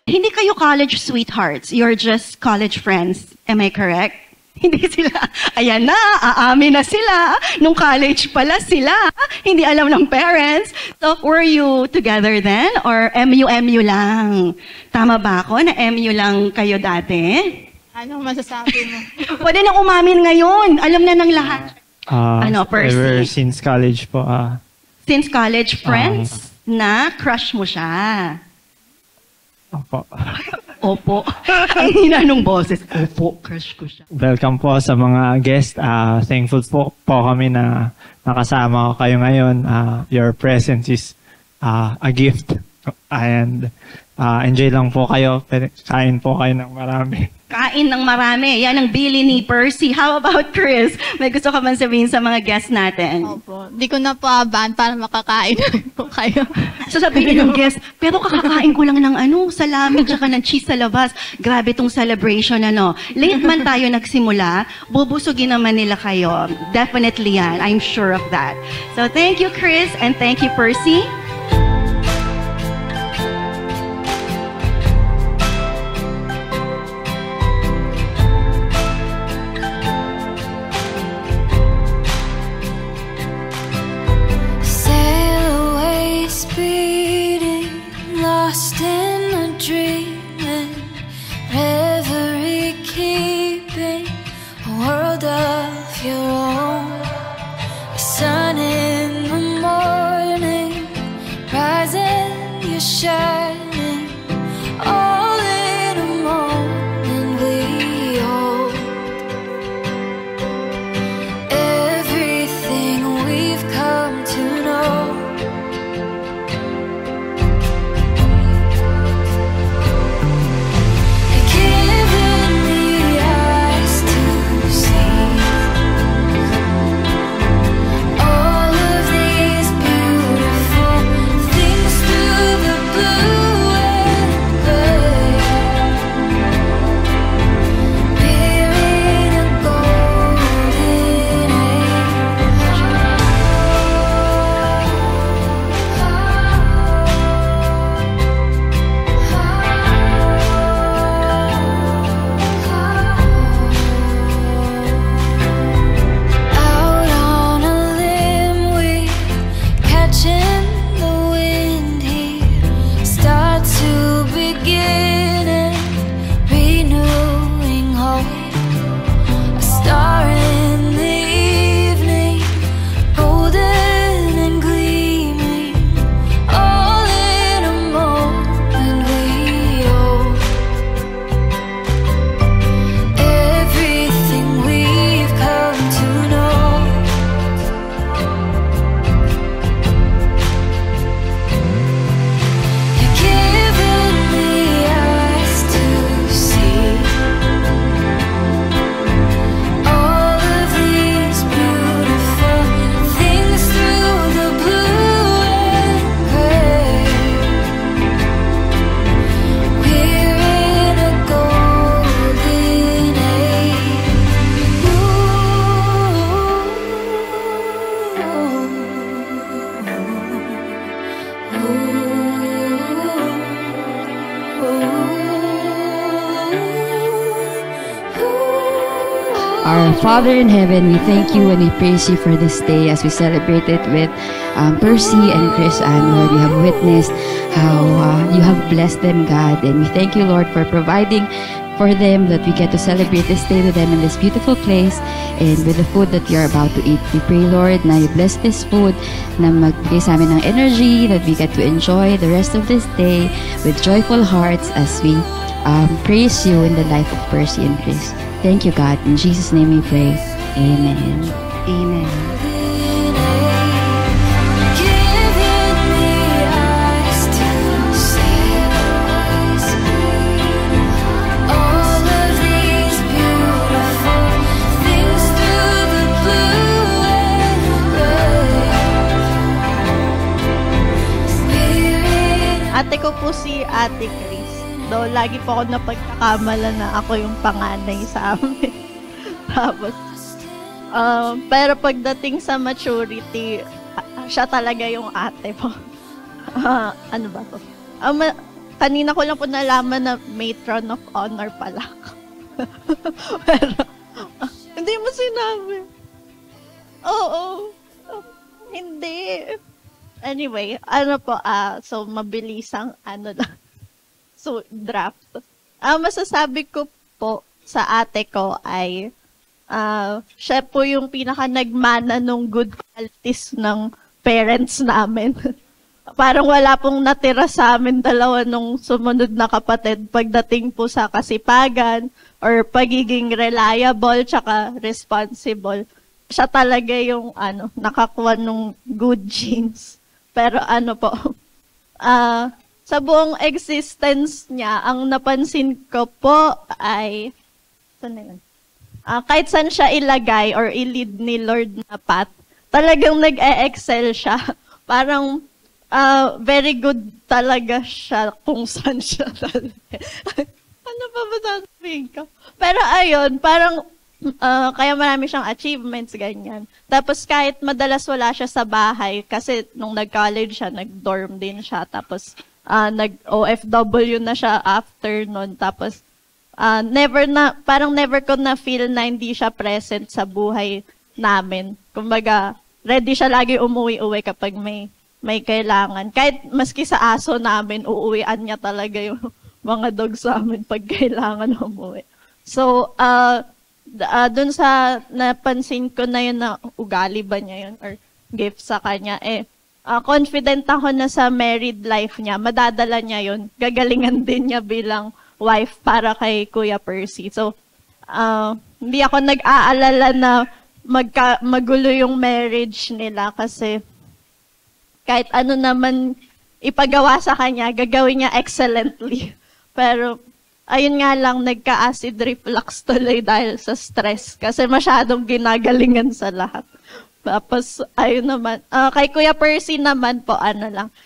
Hindi kayo college sweethearts. You're just college friends. Am I correct? Hindi sila. Ayan na, aamin na sila. Nung college pala sila. Hindi alam ng parents. So, were you together then? Or MU lang? Tama ba ako na MU lang kayo dati? Anong masasabi mo? Pwede na umamin ngayon. Alam na ng lahat. Ano, Percy? Ever since college po, Since college friends, na crush mo siya. opo. Opo. Ang hina nung boses. Opo, crush ko siya. Welcome po sa mga guest. Thankful po kami na nakasama ko kayo ngayon. Your presence is a gift. And enjoy lang po kayo. Kain po kayo ng marami. Kain ng marami. Yan ang bili ni Percy. How about Chris? May gusto ka man sabihin sa mga guests natin? Opo. Di ko na po aban para makakain po kayo. Sasabihin ng guest, pero kakakain ko lang ng salami tsaka ng cheese sa labas. Grabe tong celebration, Late man tayo nagsimula, bubusugin naman nila kayo. Definitely yan. I'm sure of that. So thank you, Chris, and thank you, Percy. lost in a dream and reverie, keeping a world of your own. The sun in the morning, rising, you're shining, all in a moment we hold. Everything we've come to know. Our Father in heaven, we thank you and we praise you for this day as we celebrate it with Percy and Chris Ann. Lord, we have witnessed how you have blessed them, God. And we thank you, Lord, for providing for them that we get to celebrate this day with them in this beautiful place and with the food that we are about to eat. We pray, Lord, na you bless this food, na magbigay sa amin ng energy, that we get to enjoy the rest of this day with joyful hearts as we praise you in the life of Percy and Chris. Thank you, God. In Jesus' name we pray. Amen. Amen. Ate ko po si Ate Chris. Though lagi po ako napagkakamala na ako yung panganay sa amin. Tapos, pero pagdating sa maturity, siya talaga yung ate po. Ano ba to? Kanina ko lang po nalaman na matron of honor pala. Pero, hindi mo sinabi. Oo. Hindi. Anyway, ano po, so mabilisang ano lang. So, draft. Masasabi ko po sa ate ko ay siya po yung pinaka nagmana nung good qualities ng parents namin. Parang wala pong natira sa amin dalawa nung sumunod na kapatid pagdating po sa kasipagan or pagiging reliable tsaka responsible. Siya talaga yung nakakuha nung good genes. Pero ano po, sa buong existence niya, ang napansin ko po ay, kahit saan siya ilagay or i-lead ni Lord na path, talagang nag-e-excel siya. Parang very good talaga siya kung saan siya talaga. Ano pa ba sasabihin ko? Pero ayun, parang kaya marami siyang achievements, ganyan. Tapos kahit madalas wala siya sa bahay, kasi nung nag-college siya, nag-dorm din siya, tapos nag-OFW na siya after nun. Tapos, parang never ko na feel na hindi siya present sa buhay namin. Kumbaga, ready siya lagi umuwi-uwi kapag may may kailangan. Kahit maski sa aso namin, uuwian niya talaga yung mga dogs namin pag kailangan umuwi. So, dun sa napansin ko na yun na ugali ba niya yun or gift sa kanya, confident ako na sa married life niya, madadala niya yun. Gagalingan din niya bilang wife para kay Kuya Percy. So, hindi ako nag-aalala na magulo yung marriage nila kasi kahit ano naman ipagawa sa kanya, gagawin niya excellently. Pero, ayun nga lang, nagka-acid reflux tuloy dahil sa stress kasi masyadong ginagalingan sa lahat. Tapos, ayun naman, kay Kuya Percy naman po,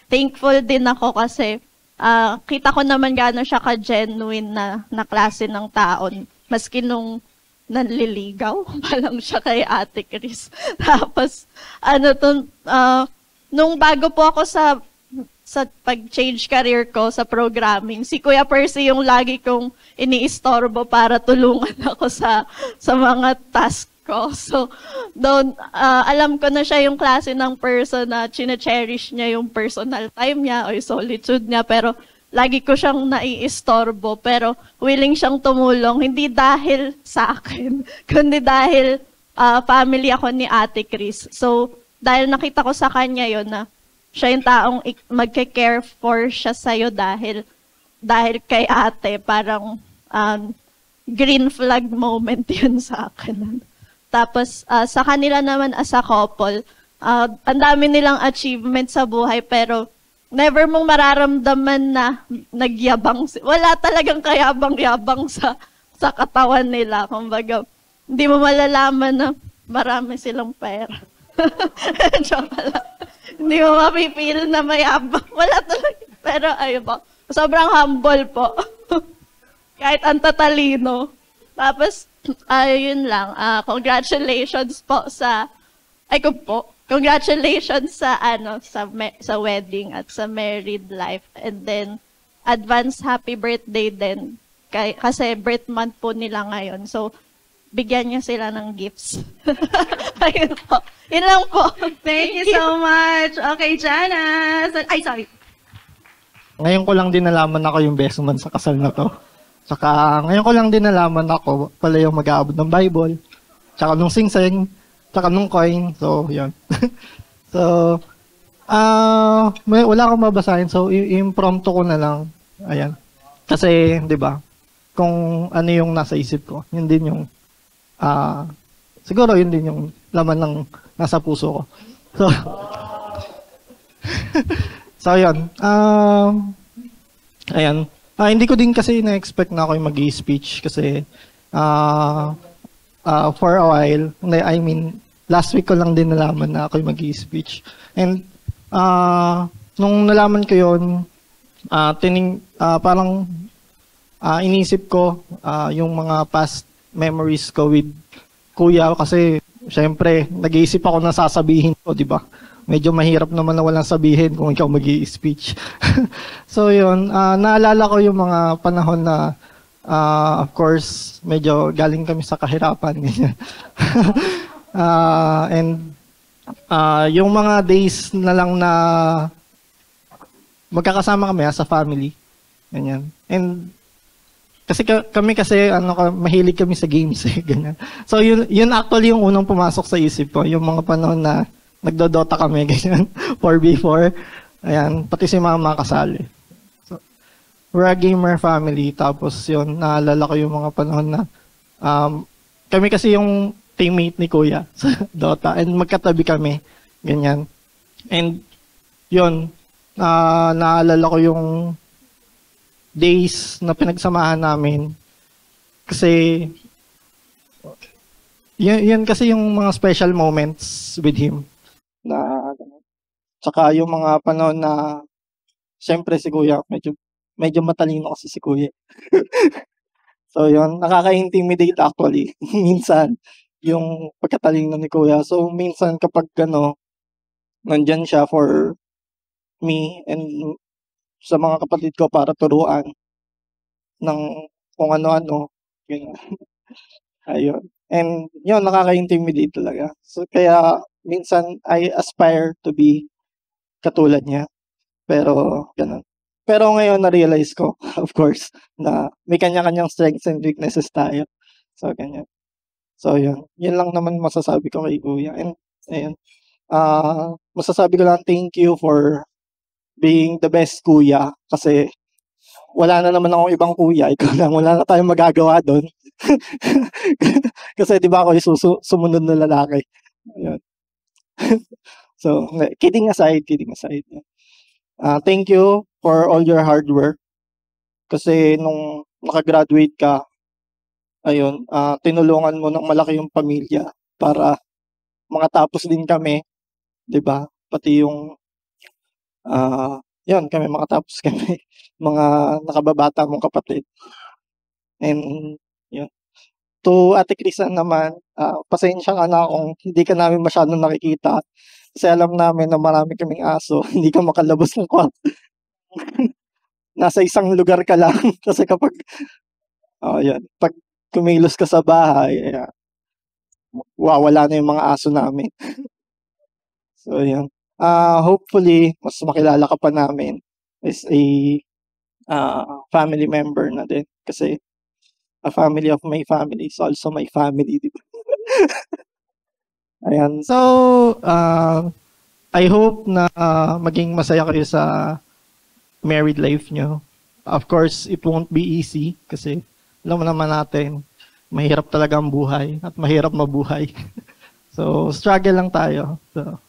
thankful din ako kasi kita ko naman gaano siya ka-genuine na klase ng taon. Maski nung nanliligaw pa lang siya kay Ate Chris. Tapos, nung bago po ako sa pag-change career ko sa programming, si Kuya Percy yung lagi kong iniistorbo para tulungan ako sa mga task ko. So, doon, alam ko na siya yung klase ng person na chine-cherish niya yung personal time niya o yung solitude niya, pero lagi ko siyang naiistorbo, pero willing siyang tumulong, hindi dahil sa akin, kundi dahil family ako ni Ate Chris. So, dahil nakita ko sa kanya yon na siya yung taong magke-care for siya sa'yo dahil kay ate, parang green flag moment yun sa akin. Tapos, sa kanila naman as a couple, ang dami nilang achievement sa buhay, pero never mong mararamdaman na nagyabang. Wala talagang kayabang-yabang sa katawan nila. Kumbaga, hindi mo malalaman na marami silang pera. Joke lang. Hindi mo mapipil na mayabang. Wala talaga. Pero ayun po, sobrang humble po. Kahit ang tatalino. Tapos, ayun lang. Congratulations po congratulations sa wedding at sa married life. And then, advance happy birthday din. Kasi birth month po nila ngayon. So, bigyan niya sila ng gifts. Ayun po. Yun lang po. Thank you so much. Okay, Jana. Ay, sorry. Ngayon ko lang din nalaman ako yung best man sa kasal na to. Tsaka ngayon ko lang din nalaman ako pala yung mag-aabot ng Bible. Tsaka nung sing-sing. Tsaka nung coin. So, yun. So, wala akong mabasahin. So, impromptu ko na lang. Ayan. Kasi, di ba, kung ano yung nasa isip ko, yun din yung siguro yun din yung laman ng nasa puso ko. So, so yun. Ayan. Hindi ko din kasi na-expect na ako yung mag-i-speech kasi for a while, I mean, last week ko lang din nalaman na ako yung mag-i-speech. And nung nalaman ko yun, parang inisip ko yung mga past memories ko with Kuya kasi syempre nag-iisip ako na sasabihin ko, di ba? Medyo mahirap naman na walang sabihin kung ikaw mag-i-speech. So yun, naalala ko yung mga panahon na of course medyo galing kami sa kahirapan. And yung mga days na lang na magkakasama kami as a family. Ganyan. And kasi kami mahilig kami sa games ganyan. So yun actually yung unang pumasok sa isip ko, yung mga panahon na nagdodota kami ganyan, 4v4. Ayan, pati si mama kasali. So, we're a gamer family, tapos yun, naalala ko yung mga panahon na kami kasi yung teammate ni Kuya sa Dota and magkatabi kami ganyan. And yun, naalala ko yung days na pinagsamahan namin kasi yan kasi yung mga special moments with him na tsaka yung mga panahon na syempre si Kuya medyo matalino kasi si Kuya. So yun, nakaka-intimidate actually minsan yung pagkatalino ni Kuya. So minsan kapag nandyan siya for me and sa mga kapatid ko para turuan ng kung ano-ano. Yun. Ayun. And yun, nakaka-intimidate talaga. So kaya minsan I aspire to be katulad niya. Pero, ganun. Pero ngayon, na-realize ko, of course, na may kanya-kanyang strengths and weaknesses tayo. So, ganyan. So, yun. Yun lang naman masasabi ko kay Kuya. And, ayun. Masasabi ko lang thank you for being the best kuya. Kasi, wala na naman akong ibang kuya. Ikaw lang. Wala na tayong magagawa doon. Kasi, di ba ako yung sumunod na lalaki. Ayun. So, kidding aside. Thank you for all your hard work. Kasi nung nakagraduate ka, ayun, tinulungan mo ng malaki yung pamilya para makatapos din kami, 'di ba? Pati yung yun, kami makatapos kami, mga nakababata mong kapatid. And yun. To Ate Crisan naman, pasensya ka na kung hindi ka namin masyadong nakikita. Kasi alam namin na marami kaming aso, hindi ka makalabas ng kwarto. Nasa isang lugar ka lang. Kasi kapag, yan, pag kumilos ka sa bahay, wawala na yung mga aso namin. So, yan. Hopefully, mas makilala ka pa namin as a family member na din. Kasi, a family of my family is also my family, di ba? Ayan. So, I hope na maging masaya kayo sa married life nyo. Of course, it won't be easy kasi alam mo naman natin, mahirap talaga ang buhay at mahirap mabuhay. So, struggle lang tayo. So,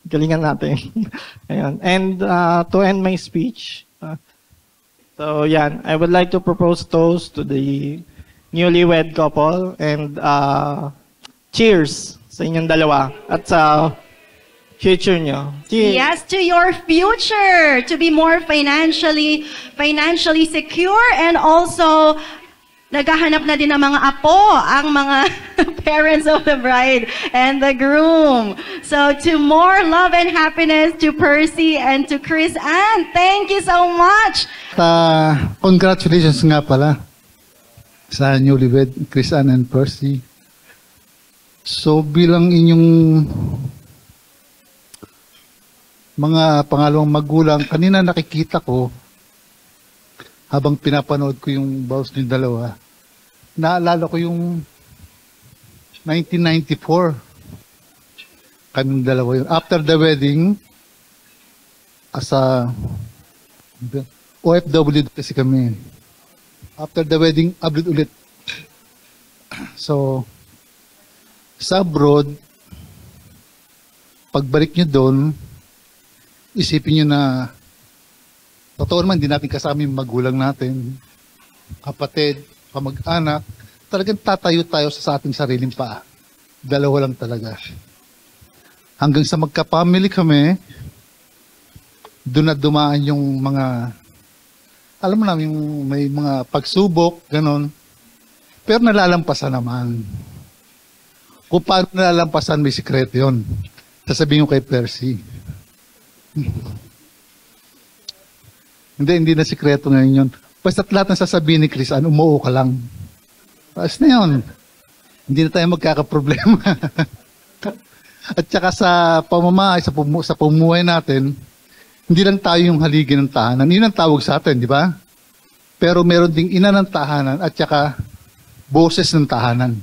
galingan natin. Ayan. And to end my speech, so yan, I would like to propose toast to the newlywed couple and cheers sa inyong dalawa at sa future nyo. Cheers! Yes, to your future, to be more financially secure, and also naghahanap na din ng mga apo ang mga parents of the bride and the groom. So to more love and happiness to Percy and to Chris Ann. Thank you so much! Congratulations nga pala sa newlywed Chris Ann and Percy. So bilang inyong mga pangalawang magulang, kanina nakikita ko habang pinapanood ko yung vows ng dalawa, naalala ko yung 1994. Kaming dalawa yun. After the wedding, as a OFW kasi kami. After the wedding, abroad ulit. So, sa abroad, pagbalik nyo doon, isipin nyo na totoo naman, hindi natin kasama yung magulang natin, kapatid, kamag-anak, talagang tatayo tayo sa ating sariling paa. Dalawa lang talaga. Hanggang sa magka-family kami, doon na dumaan yung mga, alam mo namin, yung may mga pagsubok, ganon. Pero nalalampasan naman. Kung paano nalalampasan, may sikreto yun. Sasabihin ko kay Percy. Hindi na sikreto ngayon yun. Basta't lahat ng sasabihin ni Chris, umuo ka lang. Paas na yun. Hindi na tayo magkakaproblema. At saka sa pamamahay, sa pamumuhay natin, hindi lang tayo yung haligi ng tahanan. Yun ang tawag sa atin, di ba? Pero meron ding ina ng tahanan at saka boses ng tahanan.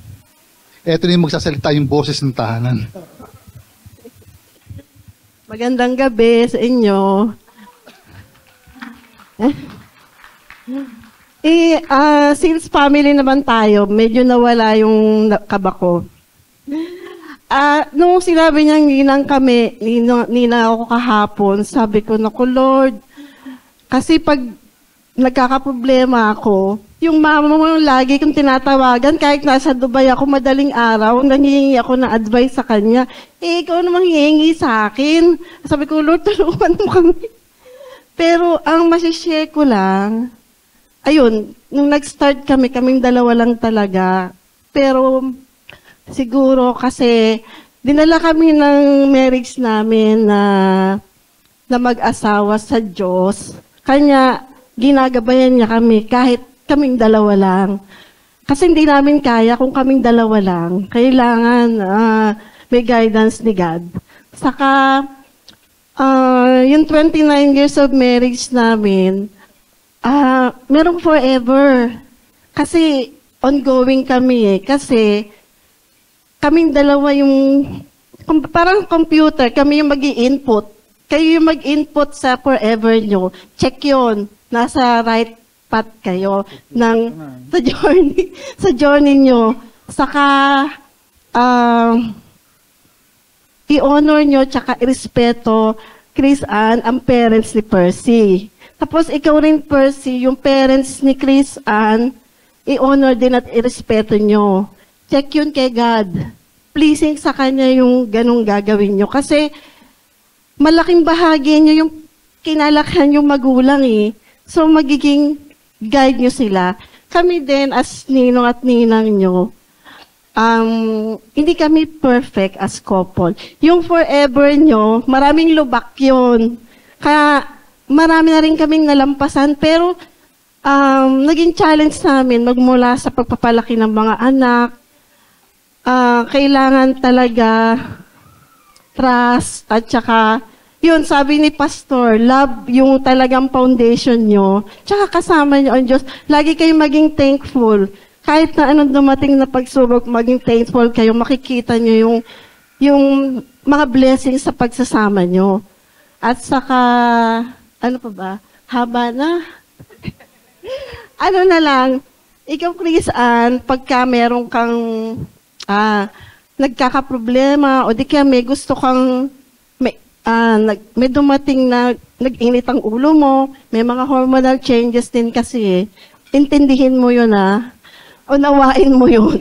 Ito na yung magsasalita yung boses ng tahanan. Magandang gabi sa inyo. Since family naman tayo, medyo nawala yung kaba ko. Nung sinabi niyang ninang ako kahapon, sabi ko, naku Lord, kasi pag nagkakaproblema ako, yung mama mo lagi kong tinatawagan, kahit nasa Dubai ako madaling araw, nanghihingi ako ng advice sa kanya, ikaw namang hihingi sa akin. Sabi ko, Lord, tulungan mo kami. Pero ang masishare ko lang, ayun, nung nag-start kaming dalawa lang talaga. Pero siguro kasi dinala kami ng marriage namin na mag-asawa sa Diyos. Kanya, ginagabayan niya kami kahit kaming dalawa lang. Kasi hindi namin kaya kung kaming dalawa lang. Kailangan may guidance ni God. Saka, Yung 29 years of marriage namin, merong forever. Kasi ongoing kami eh. Kasi kaming dalawa yung, parang computer, kami yung mag-i-input. Kayo yung mag-input sa forever nyo. Check yun. Nasa right path kayo sa journey nyo. Saka, i-honor nyo, tsaka i-respeto, Chris Ann, ang parents ni Percy. Tapos ikaw rin, Percy, yung parents ni Chris Ann, i-honor din at i-respeto nyo. Check yun kay God. Pleasing sa Kanya yung ganong gagawin nyo. Kasi, malaking bahagi nyo yung kinalakhan yung magulang eh. So, magiging guide nyo sila. Kami din, as ninong at ninang nyo, hindi kami perfect as couple. Yung forever nyo, maraming lubak yun. Kaya, marami na rin kaming nalampasan. Pero, naging challenge namin magmula sa pagpapalaki ng mga anak. Kailangan talaga trust, at saka, yun, sabi ni Pastor, love yung talagang foundation nyo, tsaka kasama nyo ang Diyos. Lagi kayong maging thankful. Kahit na anong dumating na pagsubok, maging thankful kayo, makikita nyo yung mga blessings sa pagsasama nyo. At saka, ano pa ba? Haba na. Ano na lang, ikaw, Chris Ann, pagka meron kang nagkakaproblema o di kaya may gusto kang may dumating na nag-init ang ulo mo, may mga hormonal changes din kasi intindihin mo yun unawain mo yun.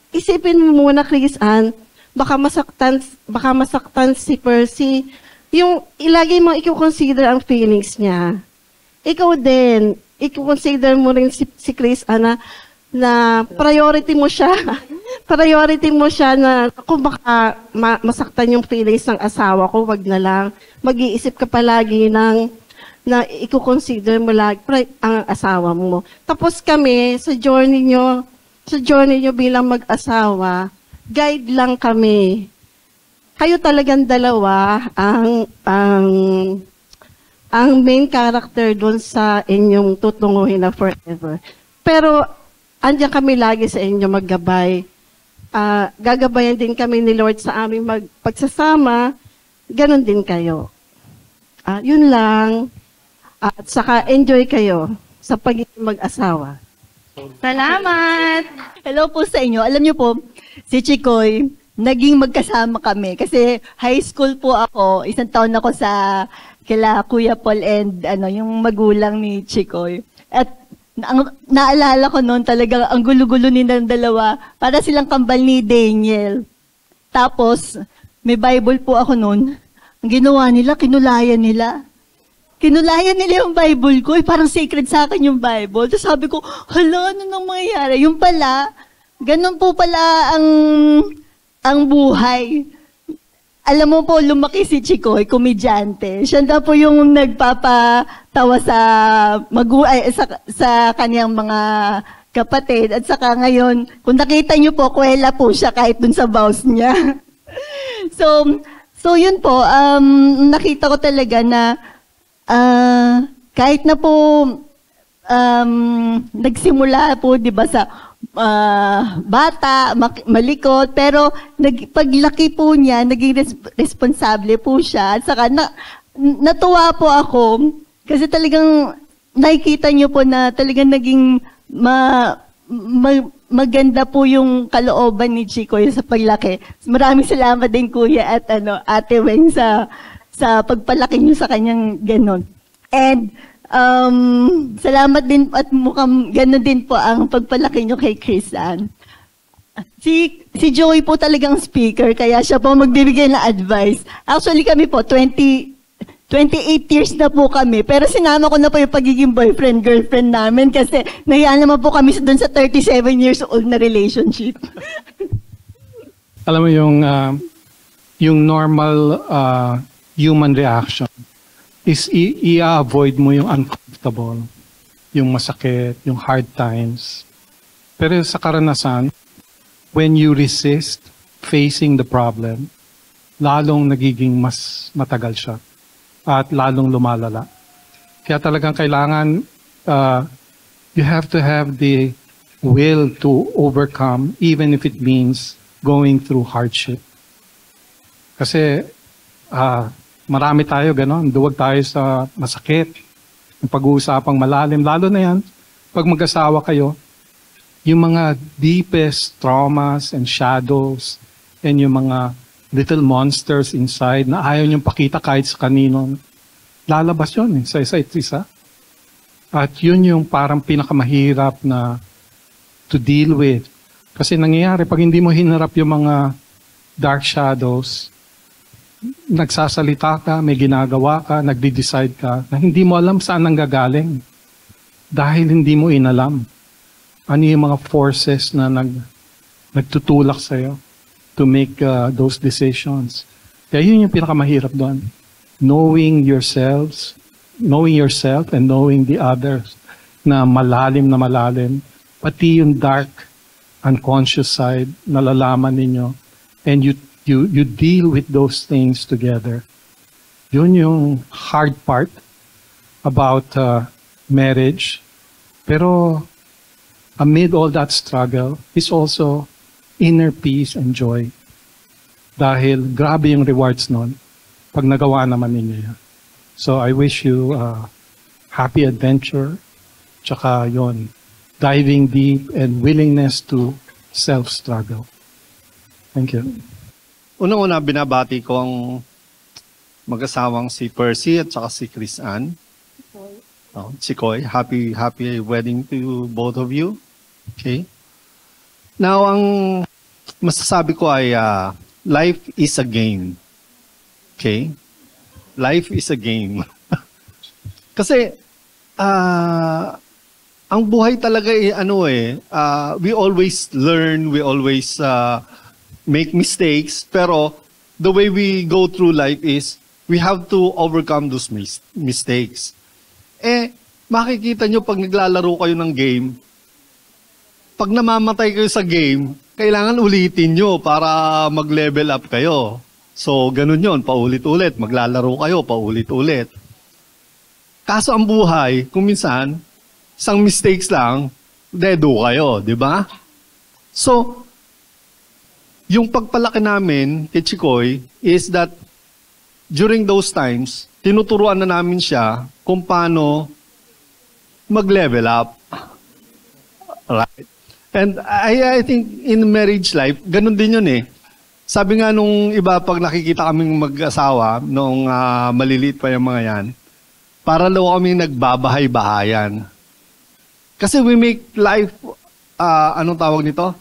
Isipin mo muna, Chris Ann, baka masaktan si Percy. Yung ilagay mo, i-consider ang feelings niya. Ikaw din, i-consider mo rin si Chris Ann na priority mo siya. Priority mo siya na kung baka masaktan yung feelings ng asawa ko, wag na lang. Mag-iisip ka palagi na i-consider mo lagi ang asawa mo. Tapos kami, sa journey nyo bilang mag-asawa, guide lang kami. Kayo talagang dalawa ang main character doon sa inyong tutunguhin na forever. Pero, andiyan kami lagi sa inyo maggabay. Gagabayan din kami ni Lord sa aming pagsasama. Ganon din kayo. Yun lang. At saka enjoy kayo sa pagiging mag-asawa. Salamat! Hello po sa inyo. Alam niyo po, si Chikoy, naging magkasama kami. Kasi high school po ako, 1 taon ako kila Kuya Paul and yung magulang ni Chikoy. At naalala ko noon talaga ang gulo-gulo nilang dalawa, para silang kambal ni Daniel. Tapos, may Bible po ako noon. Ang ginawa nila, kinulayan nila. Kinulayan nila yung Bible ko. Parang sacred sa akin yung Bible. Tapos sabi ko, hala, ano nang mangyayari? Yung pala, ganun po pala ang buhay. Alam mo po, lumaki si Chikoy, komedyante. Siya na po yung nagpapatawa sa kaniyang mga kapatid. At saka ngayon, kung nakita niyo po, kwela po siya kahit dun sa bows niya. So yun po, nakita ko talaga na kahit na po nagsimula po, di ba, sa bata, malikot, pero paglaki po niya, naging responsable po siya. At saka natuwa po ako kasi talagang nakikita niyo po na talagang naging maganda po yung kalooban ni Chikoy sa paglaki. Maraming salamat din, Kuya, at Ate Weng sa pagpalaki niyo sa kanyang ganon. And salamat din at mukhang gano'n din po ang pagpalaki nyo kay Chris Ann. Si Joey po talagang speaker, kaya siya po magbibigay ng advice. Actually kami po, 28 years na po kami, pero sinama ko na po yung pagiging boyfriend-girlfriend namin kasi nahiya naman po kami doon sa 37 years old na relationship. Alam mo yung normal human reaction is i-avoid mo yung uncomfortable, yung masakit, yung hard times. Pero sa karanasan, when you resist facing the problem, lalong nagiging mas matagal siya at lalong lumalala. Kaya talagang kailangan you have to have the will to overcome even if it means going through hardship. Kasi marami tayo ganon, duwag tayo sa masakit, yung pag-uusapang malalim, lalo na yan, pag mag-asawa kayo, yung mga deepest traumas and shadows and yung mga little monsters inside na ayaw niyong pakita kahit sa kanino, lalabas yun sa isa't isa. At yun yung parang pinakamahirap na to deal with. Kasi nangyayari, pag hindi mo hinarap yung mga dark shadows, nagsasalita ka, may ginagawa ka, nagde-decide ka, na hindi mo alam saan nanggagaling. Dahil hindi mo inalam. Ano yung mga forces na nagtutulak sa'yo to make those decisions. Kaya yun yung pinakamahirap doon. Knowing yourself and knowing the others na malalim, pati yung dark, unconscious side, nalalaman ninyo, and you deal with those things together. Yun yung hard part about marriage. Pero amid all that struggle is also inner peace and joy. Dahil grabe yung rewards nun pag nagawa naman ninyo yan. So I wish you happy adventure, tsaka yon, diving deep and willingness to self-struggle. Thank you. Unang-una, binabati ko ang mag-asawang si Percy at saka si Chris Ann. Si Koy, happy wedding to both of you. Okay? Now, ang masasabi ko ay life is a game. Okay? Life is a game. Kasi, ang buhay talaga we always learn, we always make mistakes, pero the way we go through life is we have to overcome those mistakes. Makikita nyo pag naglalaro kayo ng game, pag namamatay kayo sa game, kailangan ulitin nyo para mag-level up kayo. So, ganun yun, paulit-ulit. Maglalaro kayo, paulit-ulit. Kaso ang buhay, kung minsan, isang mistakes lang, dedo kayo, di ba? So, yung pagpalaki namin kay Chikoy is that during those times, tinuturuan na namin siya kung paano mag-level up. Right? And I think in marriage life, ganun din yun eh. Sabi nga nung iba, pag nakikita kaming mag-asawa, nung maliliit pa yung mga yan, para daw kami nagbabahay-bahayan. Kasi we make life, anong tawag nito?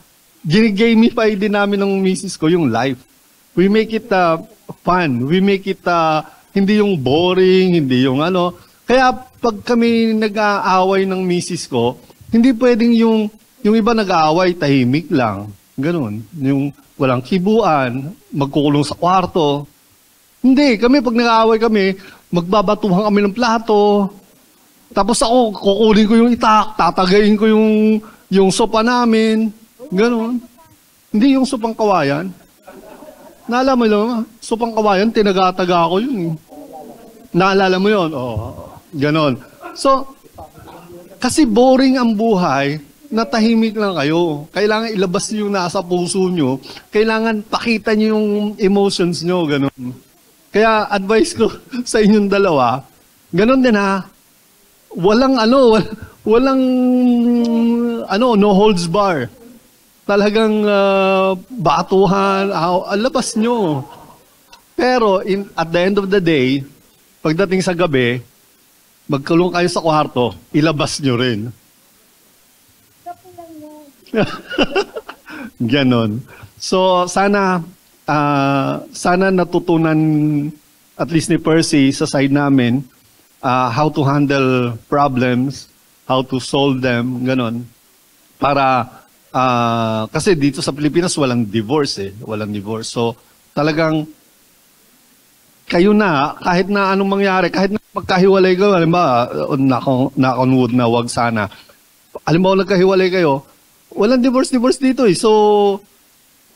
Ginigamify din namin ng misis ko yung life. We make it fun. We make it hindi yung boring, hindi yung ano. Kaya pag kami nag-aaway ng misis ko, hindi pwedeng yung iba nag-aaway, tahimik lang. Ganun. Yung walang kibuan, magkukulong sa kwarto. Hindi. Kami, pag nag-aaway kami, magbabatuhan kami ng plato. Tapos ako, kukunin ko yung itak, tatagayin ko yung sopa namin. Ganun. Hindi yung sopang kawayan. Naalala mo lang, sopang kawayan, tinagataga ko yun. Naalala mo yun? Oh, ganon. So, kasi boring ang buhay, natahimik lang kayo. Kailangan ilabas niyo yung nasa puso nyo. Kailangan pakita niyo yung emotions nyo, ganon. Kaya advice ko sa inyong dalawa, ganon din ha. Walang no holds bar. Talagang batuhan, labas nyo. Pero at the end of the day, pagdating sa gabi, magkulong kayo sa kwarto, ilabas nyo rin. Ganon. So, sana natutunan at least ni Percy sa side namin how to handle problems, how to solve them, ganon. Para, kasi dito sa Pilipinas walang divorce eh. Walang divorce. So, talagang kayo na, kahit na anong mangyari, kahit na magkahiwalay kayo, halimbawa, knock on wood na wag sana. Halimbawa, nagkahiwalay kayo, walang divorce dito eh. So,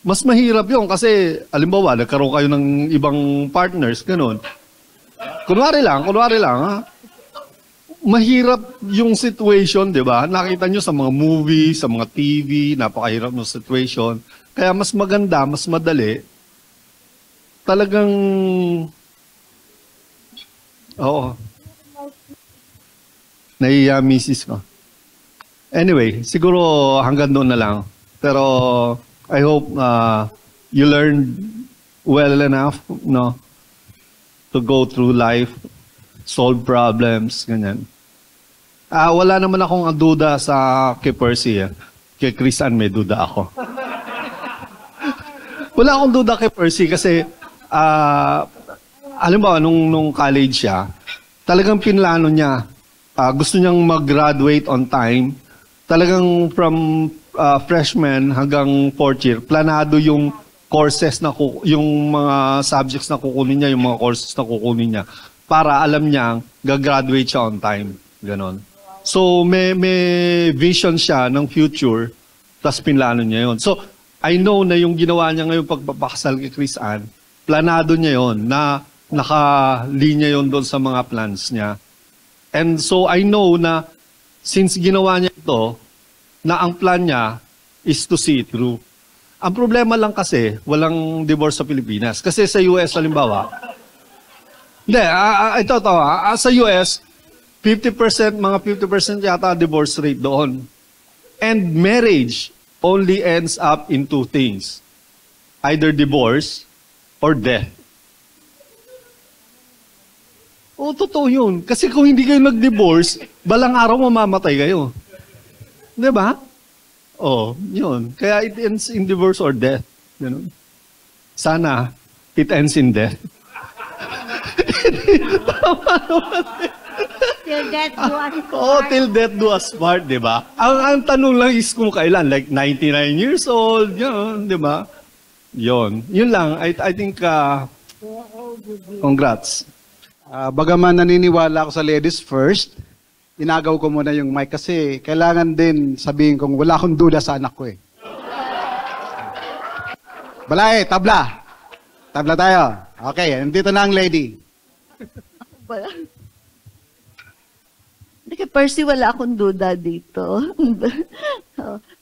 Mas mahirap yun kasi, alimbawa, nagkaroon kayo ng ibang partners, ganun. Kunwari lang, ha? Mahirap yung situation, di ba? Nakita nyo sa mga movies, sa mga TV, napakahirap ng situation. Kaya mas maganda, mas madali, talagang, oo, naiya misis ko. Anyway, siguro hanggang doon na lang. Pero I hope you learned well enough, no, to go through life, solve problems, ganyan. Wala naman akong duda sa kay Percy. Kay Chris Ann may duda ako. Wala akong duda kay Percy kasi alam ba, nung college siya, talagang pinlano niya. Gusto niyang mag-graduate on time. Talagang from freshman hanggang fourth year, planado yung courses na yung mga subjects na kukunin niya, yung mga courses na kukunin niya para alam niya gagraduate siya on time. Ganon. So may vision siya ng future, tas pinlano niya yon. So I know na yung ginawa niya ngayon pagpapakasal kay Chris Ann, planado niya yon, na nakalinya yon doon sa mga plans niya. And so I know na since ginawa niya ito, na ang plan niya is to see it through. Ang problema lang kasi, walang divorce sa Pilipinas. Kasi sa US, halimbawa, hindi, sa US, 50%, mga 50% yata divorce rate doon. And marriage only ends up in two things. Either divorce or death. Oo, totoo yun. Kasi kung hindi kayo nag-divorce, balang araw mamamatay kayo. Di ba? Oh, yun. Kaya it ends in divorce or death. You know? Sana, it ends in death. Till death do us part. Oh, till death do us part, di ba? Ang tanong lang is kung kailan, like 99 years old, yun, di ba? Yun. Yun lang. I think, congrats. Bagaman naniniwala ako sa ladies first, inagaw ko muna yung mic kasi kailangan din sabihin kong wala akong duda sa anak ko eh. Balay, tabla. Tabla tayo. Okay, nandito na ang lady. Kay Percy, wala akong duda dito.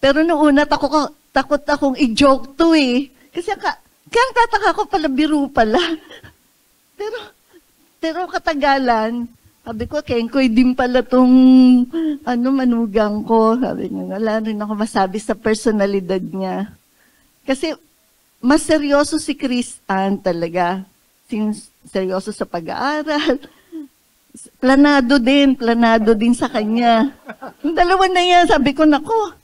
Pero noong una, takot akong i-joke to eh. Kasi kaya tataka ko pala, biro pala. Pero katagalan, sabi ko, Kenkoy din pala tong manugang ko. Sabi niya, wala rin ako masabi sa personalidad niya. Kasi mas seryoso si Chris Ann talaga. Seryoso sa pag-aaral. Planado din sa kanya. Yung dalawa na yan, sabi ko, nako,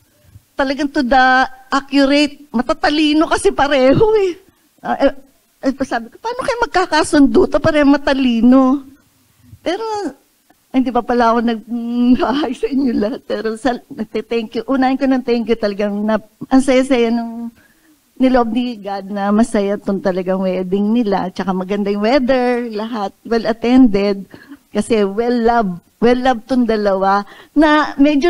talagang to the accurate, matatalino kasi pareho eh. Sabi ko, paano kayo magkakasundo? Pareho matalino. Pero, hindi pa pala ako nag-hi sa inyo lahat. Pero, thank you. Unahin ko ng thank you talagang ang saya-saya ng niloob ni God na masaya itong talagang wedding nila. Tsaka maganda yung weather, lahat well-attended. Kasi well-loved tong dalawa. Na medyo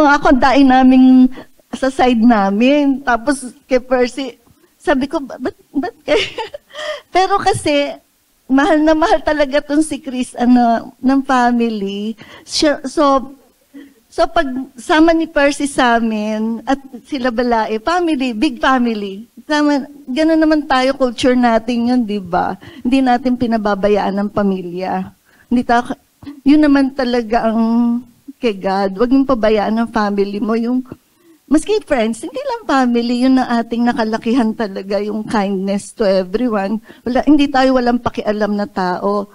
ako daing namin sa side namin. Tapos kay Percy, sabi ko, ba't kayo? Pero kasi, mahal na mahal talaga itong si Chris, ng family. So pag sama ni Percy sa amin, at sila Balae, family, big family. Ganun naman tayo, culture natin yun, di ba? Hindi natin pinababayaan ng pamilya. Yun naman talaga ang kay God. Huwag mong pabayaan ng family mo. Maski friends, hindi lang family, yun na ating nakalakihan talaga, yung kindness to everyone. Hindi tayo walang pakialam na tao.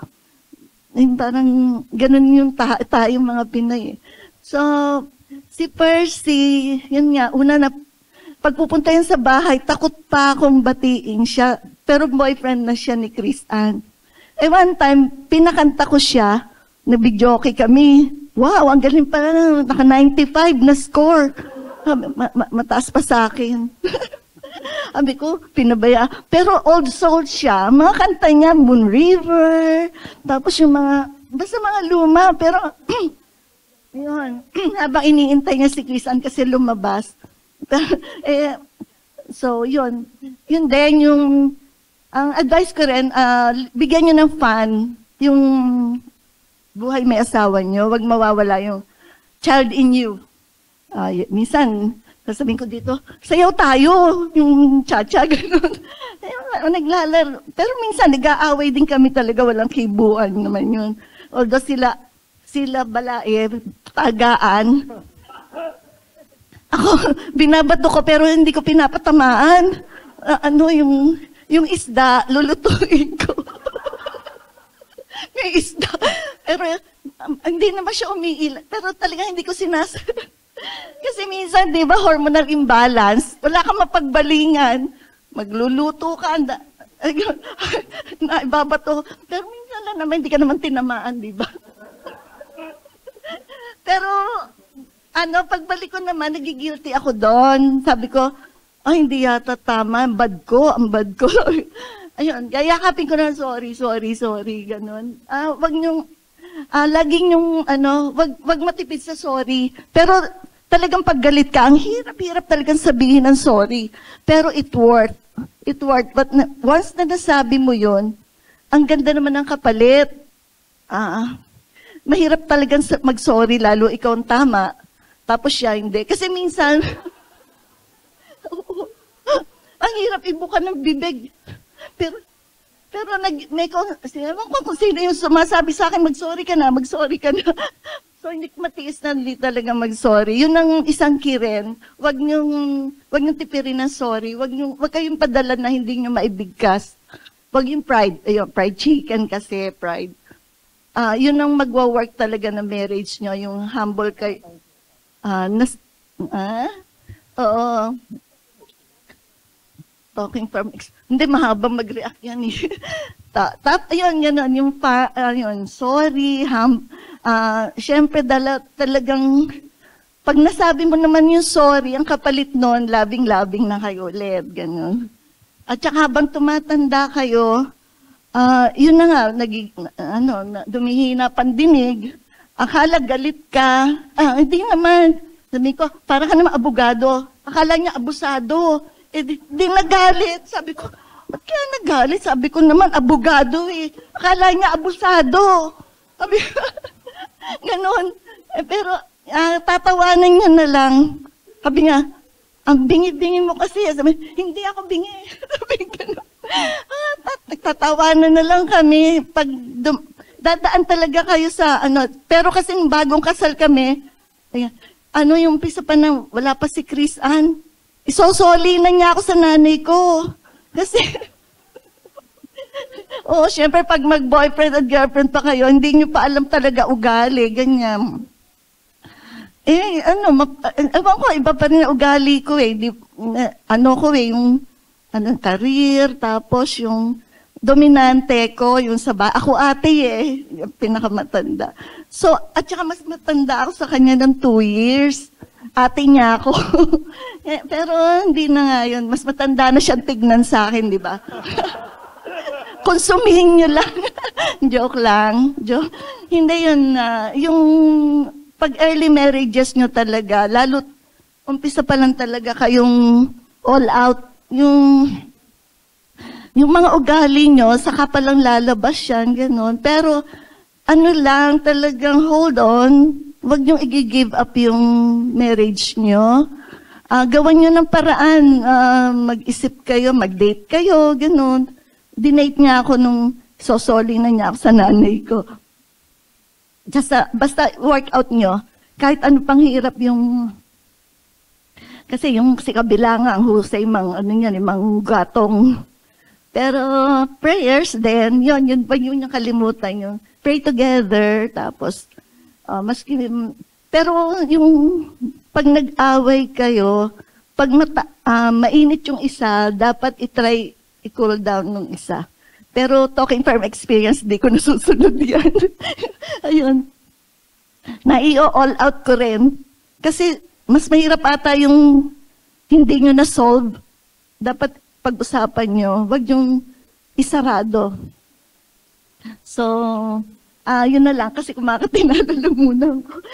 Parang ganun yung tayong mga Pinay. So, si Percy, yun nga, una na, pagpupunta yan sa bahay, takot pa akong batiin siya. Pero boyfriend na siya ni Chris Ann. One time, pinakanta ko siya, nabidyoke kami. Wow, ang galing pala, naka 95 na score. Mataas pa sa akin. Sabi ko, pinabaya. Pero old soul siya. Mga kanta niya, Moon River. Tapos yung basta mga luma. Pero, yun. Habang iniintay niya si Chris Ann kasi lumabas. So, yun. Yun din, ang advice ko rin, bigyan nyo ng fun yung buhay may asawa nyo. Huwag mawawala yung child in you. Minsan, sasabihin ko dito, sayaw tayo, yung cha-cha, gano'n. Naglalaro. Pero minsan, nag-aaway din kami talaga, walang kibuan naman yun. Although sila balae, tagaan. Ako, binabato ko, pero hindi ko pinapatamaan. Yung isda, lulutuin ko. May isda. Pero, hindi naman siya umiilan. Pero talaga hindi ko Kasi minsan, di ba, hormonal imbalance, wala kang mapagbalingan. Magluluto ka, naibabato. Pero minsan lang naman, hindi ka naman tinamaan, di ba? Pero, pagbalik ko naman, nagigilty ako doon. Sabi ko, hindi yata tama, ang bad ko. Ayun, yayakapin ko na, sorry, ganun. Wag niyong, laging yung, wag matipid sa sorry. Pero, talagang paggalit ka, ang hirap talagang sabihin ng sorry. Pero it worked. But once na nasabi mo yun, ang ganda naman ng kapalit. Mahirap talagang mag-sorry, lalo ikaw ang tama. Tapos siya hindi. Kasi minsan, ang hirap ibuka ng bibig. Pero ewan ko kung sino yung sumasabi sa akin, mag-sorry ka na. So, hindi ko matiis na hindi talaga mag-sorry. Yun ang isang kiren. Huwag niyong tipirin ng sorry. Huwag kayong padala na hindi niyo maibigkas. Huwag yung pride. Ayun, fried chicken kasi, pride. Yun ang magwa-work talaga na marriage niyo, yung humble kay... Oo. Talking from... Hindi, mahabang mag-react yan eh. Ayun, sorry, syempre, talagang, pag nasabi mo naman yung sorry, ang kapalit nun, labing-labing na kayo ulit, ganun. At saka habang tumatanda kayo, yun na nga, dumihina pandinig, akala galit ka, hindi naman, sabi ko, para ka naman abogado, akala niya abusado, di nagalit, sabi ko, ba't kaya nagalit? Sabi ko naman, abogado eh, akala niya abusado, sabi ko, ganun, pero tatawanan niya na lang, sabi niya, ang bingi-bingi mo kasi, sabi, hindi ako bingi, sabi ganun. Nagtatawanan na lang kami pag dadaan talaga kayo sa pero kasi bagong kasal kami, yung umpisa pa nang wala pa si Chris Ann, isosoli na niya ako sa nanay ko kasi syempre pag mag-boyfriend at girlfriend pa kayo, hindi niyo pa alam talaga ugali, ganyan. Ewan ko, iba pa rin ang ugali ko eh. Yung career, tapos yung dominante ko, yung ako ate eh, yung pinakamatanda. So, at saka mas matanda ako sa kanya ng 2 years. Ate niya ako. Pero hindi na nga yun. Mas matanda na siyang tignan sa akin, di ba? Konsumihin nyo lang. Joke lang. Hindi yun. Yung pag early marriages nyo talaga, lalo umpisa pa lang talaga kayong all out, yung mga ugali nyo, saka palang lalabas yan, gano'n. Pero, lang, talagang hold on, huwag nyo i-give up yung marriage nyo. Gawan nyo ng paraan, mag-isip kayo, mag-date kayo, gano'n. Dinate niya ako nung sosoli na niya ako sa nanay ko. Basta workout nyo, kahit ano pang hirap yung... Kasi yung si kabila nga, ang husay, mang gatong. Pero prayers din, yun yung kalimutan yung pray together, tapos, pero yung pag nag-away kayo, pag mainit yung isa, dapat i-cool down ng isa. Pero talking from experience, di ko nasusunod yan. Ayun. Nai-all out ko rin. Kasi, mas mahirap ata yung hindi nyo na-solve. Dapat pag-usapan nyo, wag yung isarado. So, yun na lang, kasi kumakatinala lang muna ako.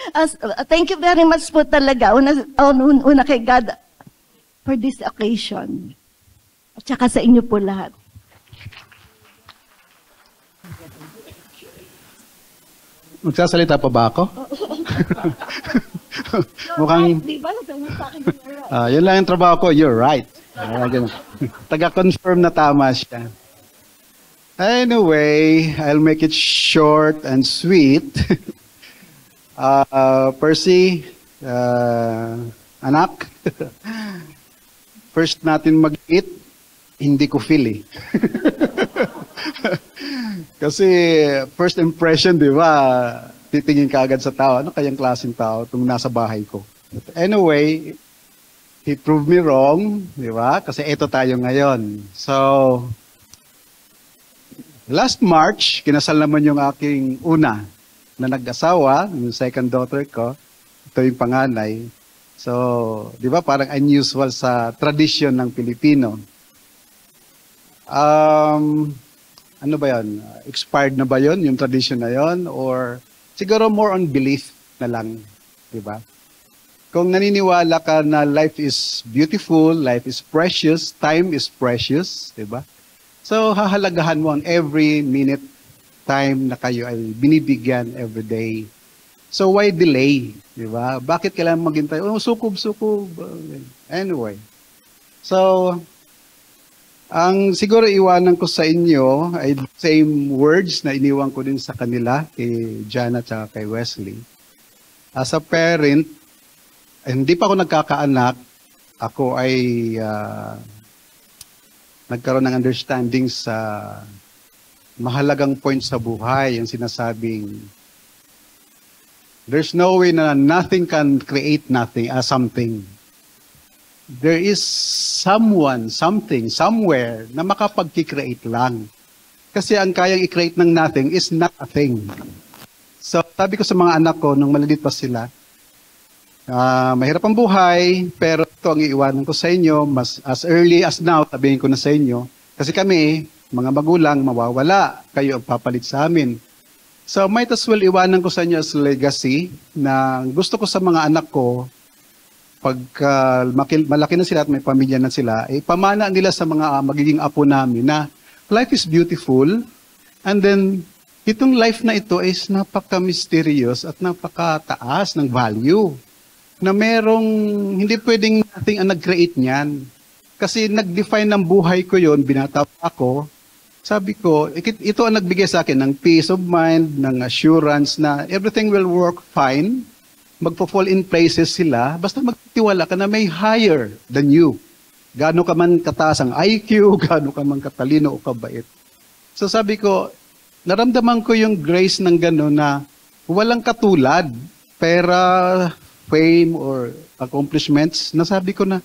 Thank you very much po talaga. Una kay God. for this occasion. At saka sa inyo po lahat. Magsasalita pa ba ako? Mukhang, Di ba? Sabi sa akin, yun lang yung trabaho ko, you're right. Taga-confirm na tama siya. Anyway, I'll make it short and sweet. Percy, anak, first natin mag-eat, hindi ko feel eh. Kasi first impression, di ba, titingin ka agad sa tao, ano kayang klaseng tao itong nasa bahay ko. But anyway, he proved me wrong, di ba? Kasi ito tayo ngayon. So, last March, kinasal naman yung aking una na nag-asawa, yung second daughter ko. Ito yung panganay. So, di ba, parang unusual sa tradition ng Pilipino. Ano ba yan? Expired na ba yun, yung tradition na yun? Or siguro more on belief na lang, di ba? Kung naniniwala ka na life is beautiful, life is precious, time is precious, di ba? So, hahalagahan mo ang every minute time na kayo ay binibigyan every day. So, why delay? Di ba? Bakit kailangan maghintay? Oh, sukob. Anyway. So, ang siguro iwanan ko sa inyo ay the same words na iniwan ko din sa kanila, kay Jana at kay Wesley. As a parent, hindi pa ako nagkakaanak, ako ay nagkaroon ng understanding sa mahalagang point sa buhay, yung sinasabing there's no way na nothing can create nothing, something. There is someone, something, somewhere na makapag-create lang. Kasi ang kayang i-create ng nothing is not a thing. So, sabi ko sa mga anak ko, nung maliliit pa sila, mahirap ang buhay, pero ito ang iiwanan ko sa inyo, as early as now, sabihin ko na sa inyo, kasi kami, mga magulang, mawawala, kayo ang papalit sa amin. So, might as well iwanan ko sa inyo as legacy, na gusto ko sa mga anak ko, pagka malaki na sila at may pamilya na sila, pamana nila sa mga magiging apo namin na life is beautiful, and then itong life na ito is napaka-mysterious at napaka-taas ng value, na merong hindi pwedeng nothing ang nag-create niyan. Kasi nag-define ng buhay ko yon, binata pa ako, sabi ko, ito ang nagbigay sa akin ng peace of mind, ng assurance na everything will work fine, magpo-fall in places sila, basta magtiwala ka na may higher than you. Gaano ka man kataas ang IQ, gaano ka man katalino o kabait. So sabi ko, naramdaman ko yung grace ng gano'n na walang katulad, pera, fame, or accomplishments, na sabi ko na,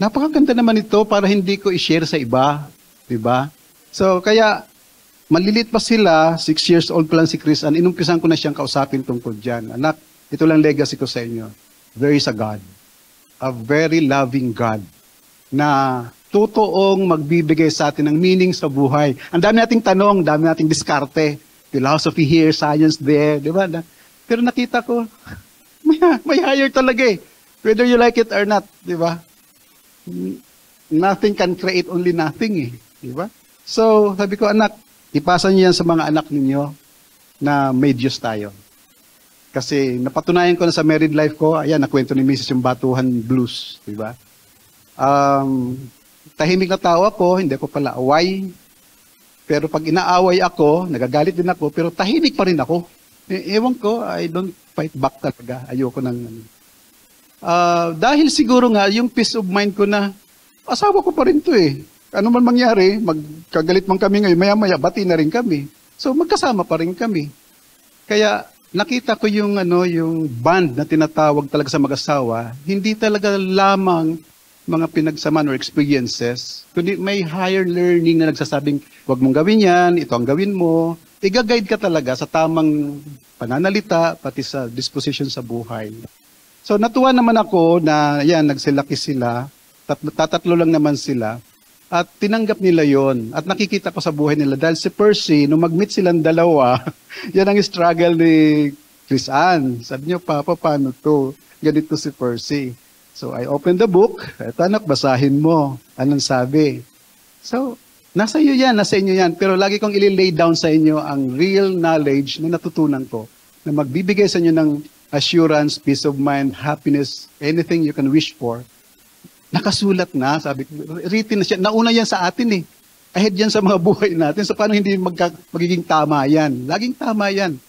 napakaganda naman ito para hindi ko i-share sa iba. Diba? So kaya, malilit pa sila, 6 years old pa lang si Chris, inumpisan ko na siyang kausapin tungkol dyan. Anak, ito lang legacy ko sa inyo. There is a God. A very loving God na totoong magbibigay sa atin ng meaning sa buhay. Ang dami nating tanong, dami nating diskarte. Philosophy here, science there, di ba? Pero nakita ko, may higher talaga eh. Whether you like it or not, di ba? Nothing can create only nothing eh. Di ba? So, sabi ko, anak, ipasa niyo yan sa mga anak ninyo na may Diyos tayo. Kasi napatunayan ko na sa married life ko, ayan, nakwento ni Mrs. yung Batuhan Blues, di ba? Tahimik na tao ako, hindi ako pala away. Pero pag inaaway ako, nagagalit din ako, pero tahimik pa rin ako. Ewan ko, I don't fight back talaga. Ayoko nang... dahil siguro nga, yung peace of mind ko na, asawa ko pa rin to eh. Ano man mangyari, magkagalit man kami ngayon, maya-maya, bati na rin kami. So magkasama pa rin kami. Kaya, nakita ko yung yung bond na tinatawag talaga sa mag-asawa, hindi talaga lamang mga pinagsamaan or experiences, kundi may higher learning na nagsasabing, huwag mong gawin yan, ito ang gawin mo. Iga-guide ka talaga sa tamang pananalita, pati sa disposition sa buhay. So natuwa naman ako na yan, nagsilaki sila, tatatlo lang naman sila, at tinanggap nila yon. At nakikita ko sa buhay nila, dahil si Percy, nung mag-meet silang dalawa, yan ang struggle ni Chris Ann. Sabi niyo, Papa, paano to? Ganito si Percy. So I opened the book. Eto anak, basahin mo. Anong sabi? So, nasa iyo yan, nasa inyo yan. Pero lagi kong ililay down sa inyo ang real knowledge na natutunan ko na magbibigay sa inyo ng assurance, peace of mind, happiness, anything you can wish for. Nakasulat na, sabi ko, written na siya. Nauna yan sa atin eh. Ahead yan sa mga buhay natin. So paano hindi magiging tama yan? Laging tama yan.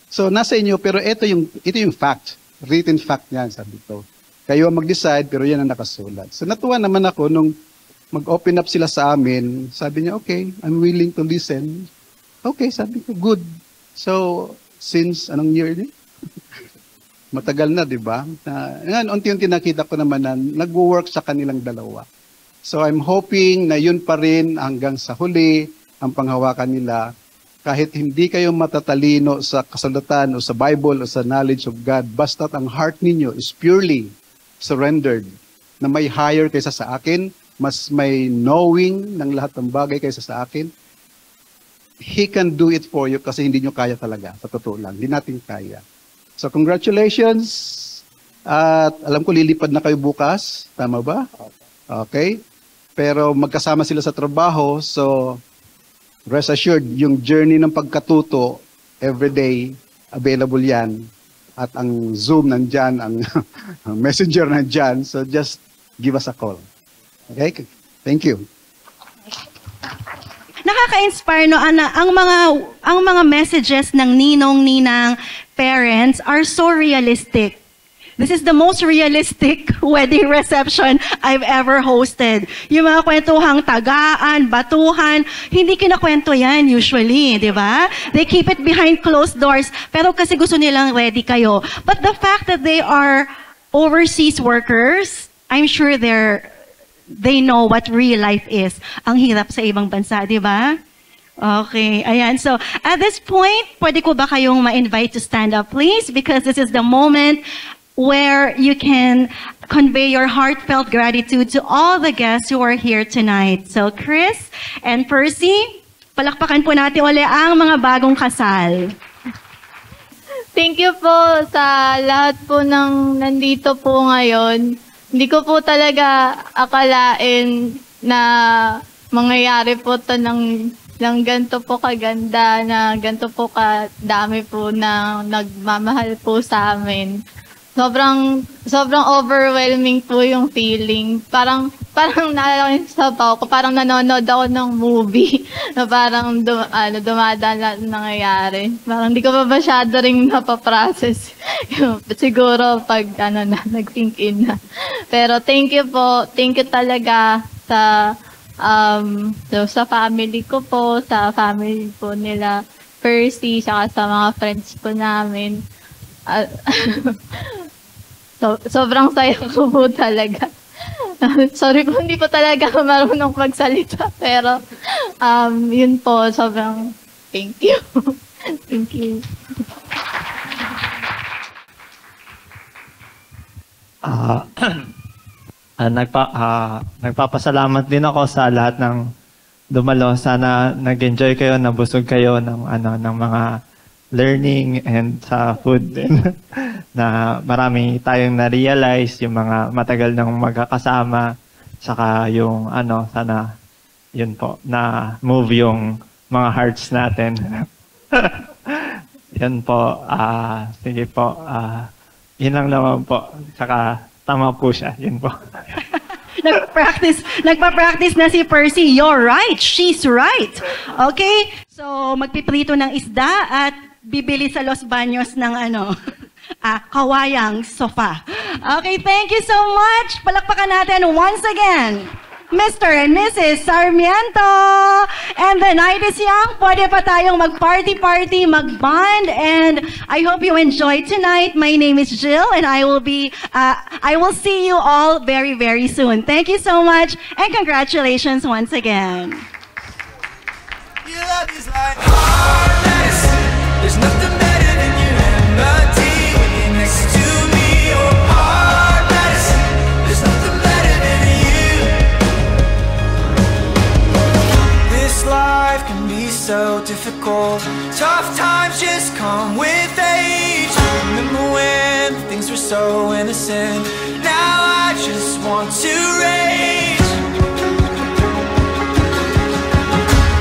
So nasa inyo, pero ito yung fact. Written fact yan, sabi ko. Kayo ang mag-decide, pero yan ang nakasulat. So natuwa naman ako nung mag-open up sila sa amin. Sabi niya, okay, I'm willing to listen. Okay, sabi ko, good. So, since anong year niya? Matagal na, di ba? Ngayon, unti-unti nakita ko naman na nag-work sa kanilang dalawa. So I'm hoping na yun pa rin hanggang sa huli ang panghawakan nila. Kahit hindi kayo matatalino sa kasulatan o sa Bible o sa knowledge of God, basta't ang heart ninyo is purely surrendered, na may higher kaysa sa akin, mas may knowing ng lahat ng bagay kaysa sa akin, He can do it for you kasi hindi nyo kaya talaga. Sa totoo lang, hindi natin kaya. So congratulations. At alam ko lilipad na kayo bukas. Tama ba? Okay. Pero magkasama sila sa trabaho. So rest assured, yung journey ng pagkatuto, everyday, available yan. At ang Zoom nandyan, ang Messenger nandyan. So just give us a call. Okay? Thank you. Nakaka-inspire no ang mga messages ng ninong-ninang parents are so realistic. This is the most realistic wedding reception I've ever hosted. Yung mga kwentuhang tagaan, batuhan, hindi kinakwento yan usually, di ba? They keep it behind closed doors, pero kasi gusto nilang ready kayo. But the fact that they are overseas workers, I'm sure they know what real life is. Ang hirap sa ibang bansa, di ba? Okay, ayan. So, at this point, pwede ko ba kayong ma-invite to stand up, please? Because this is the moment where you can convey your heartfelt gratitude to all the guests who are here tonight. So, Chris and Percy, palakpakan po natin ulit ang mga bagong kasal. Thank you po sa lahat po ng nandito po ngayon. Hindi ko po talaga akalain na mangyayari po ito ng ganito po kaganda, na ganito po kadami po na nagmamahal po sa amin. Sobrang overwhelming po yung feeling. Parang naalala ko sa baho ko, parang nanonood ako ng movie na parang dumadaan lahat ng nangyayari. Parang hindi ko pa masyado rin napaprocess. Siguro pag nag-think in na. Pero thank you po. Thank you talaga sa family ko po, sa family po nila Percy, saka sa mga friends po namin. Sobrang saya ko po talaga. Sorry po, hindi po talaga ako marunong magsalita. Pero, yun po, sobrang thank you. Thank you. Nagpapasalamat din ako sa lahat ng dumalo. Sana nag-enjoy kayo, nabusog kayo ng mga learning and sa food din. Na marami tayong na-realize, yung mga matagal nang magkakasama, saka yung sana yun po, na move yung mga hearts natin. Yan po, sige po, yun lang naman po, saka tama po siya, yun po. Nagpa-practice na si Percy. You're right, she's right. Okay, so magpiprito ng isda at bibili sa Los Baños ng kawayang sofa. Okay, thank you so much. Palakpakan natin once again, Mr. and Mrs. Sarmiento. And the night is young. Pwede pa tayong mag-party, mag-bond. And I hope you enjoy tonight. My name is Jill, and I will see you all very, very soon. Thank you so much, and congratulations once again. Your love is like heartless. There's nothing better than your empathy when you're next to me. You're heartless. There's nothing better than you. This life can be so difficult. Tough times just come with age. Remember when things were so innocent. Now I just want to rage.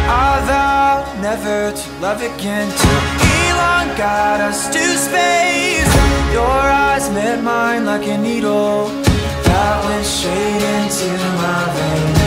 I vowed never to love again till Elon got us to space. Your eyes met mine like a needle that went straight into my veins.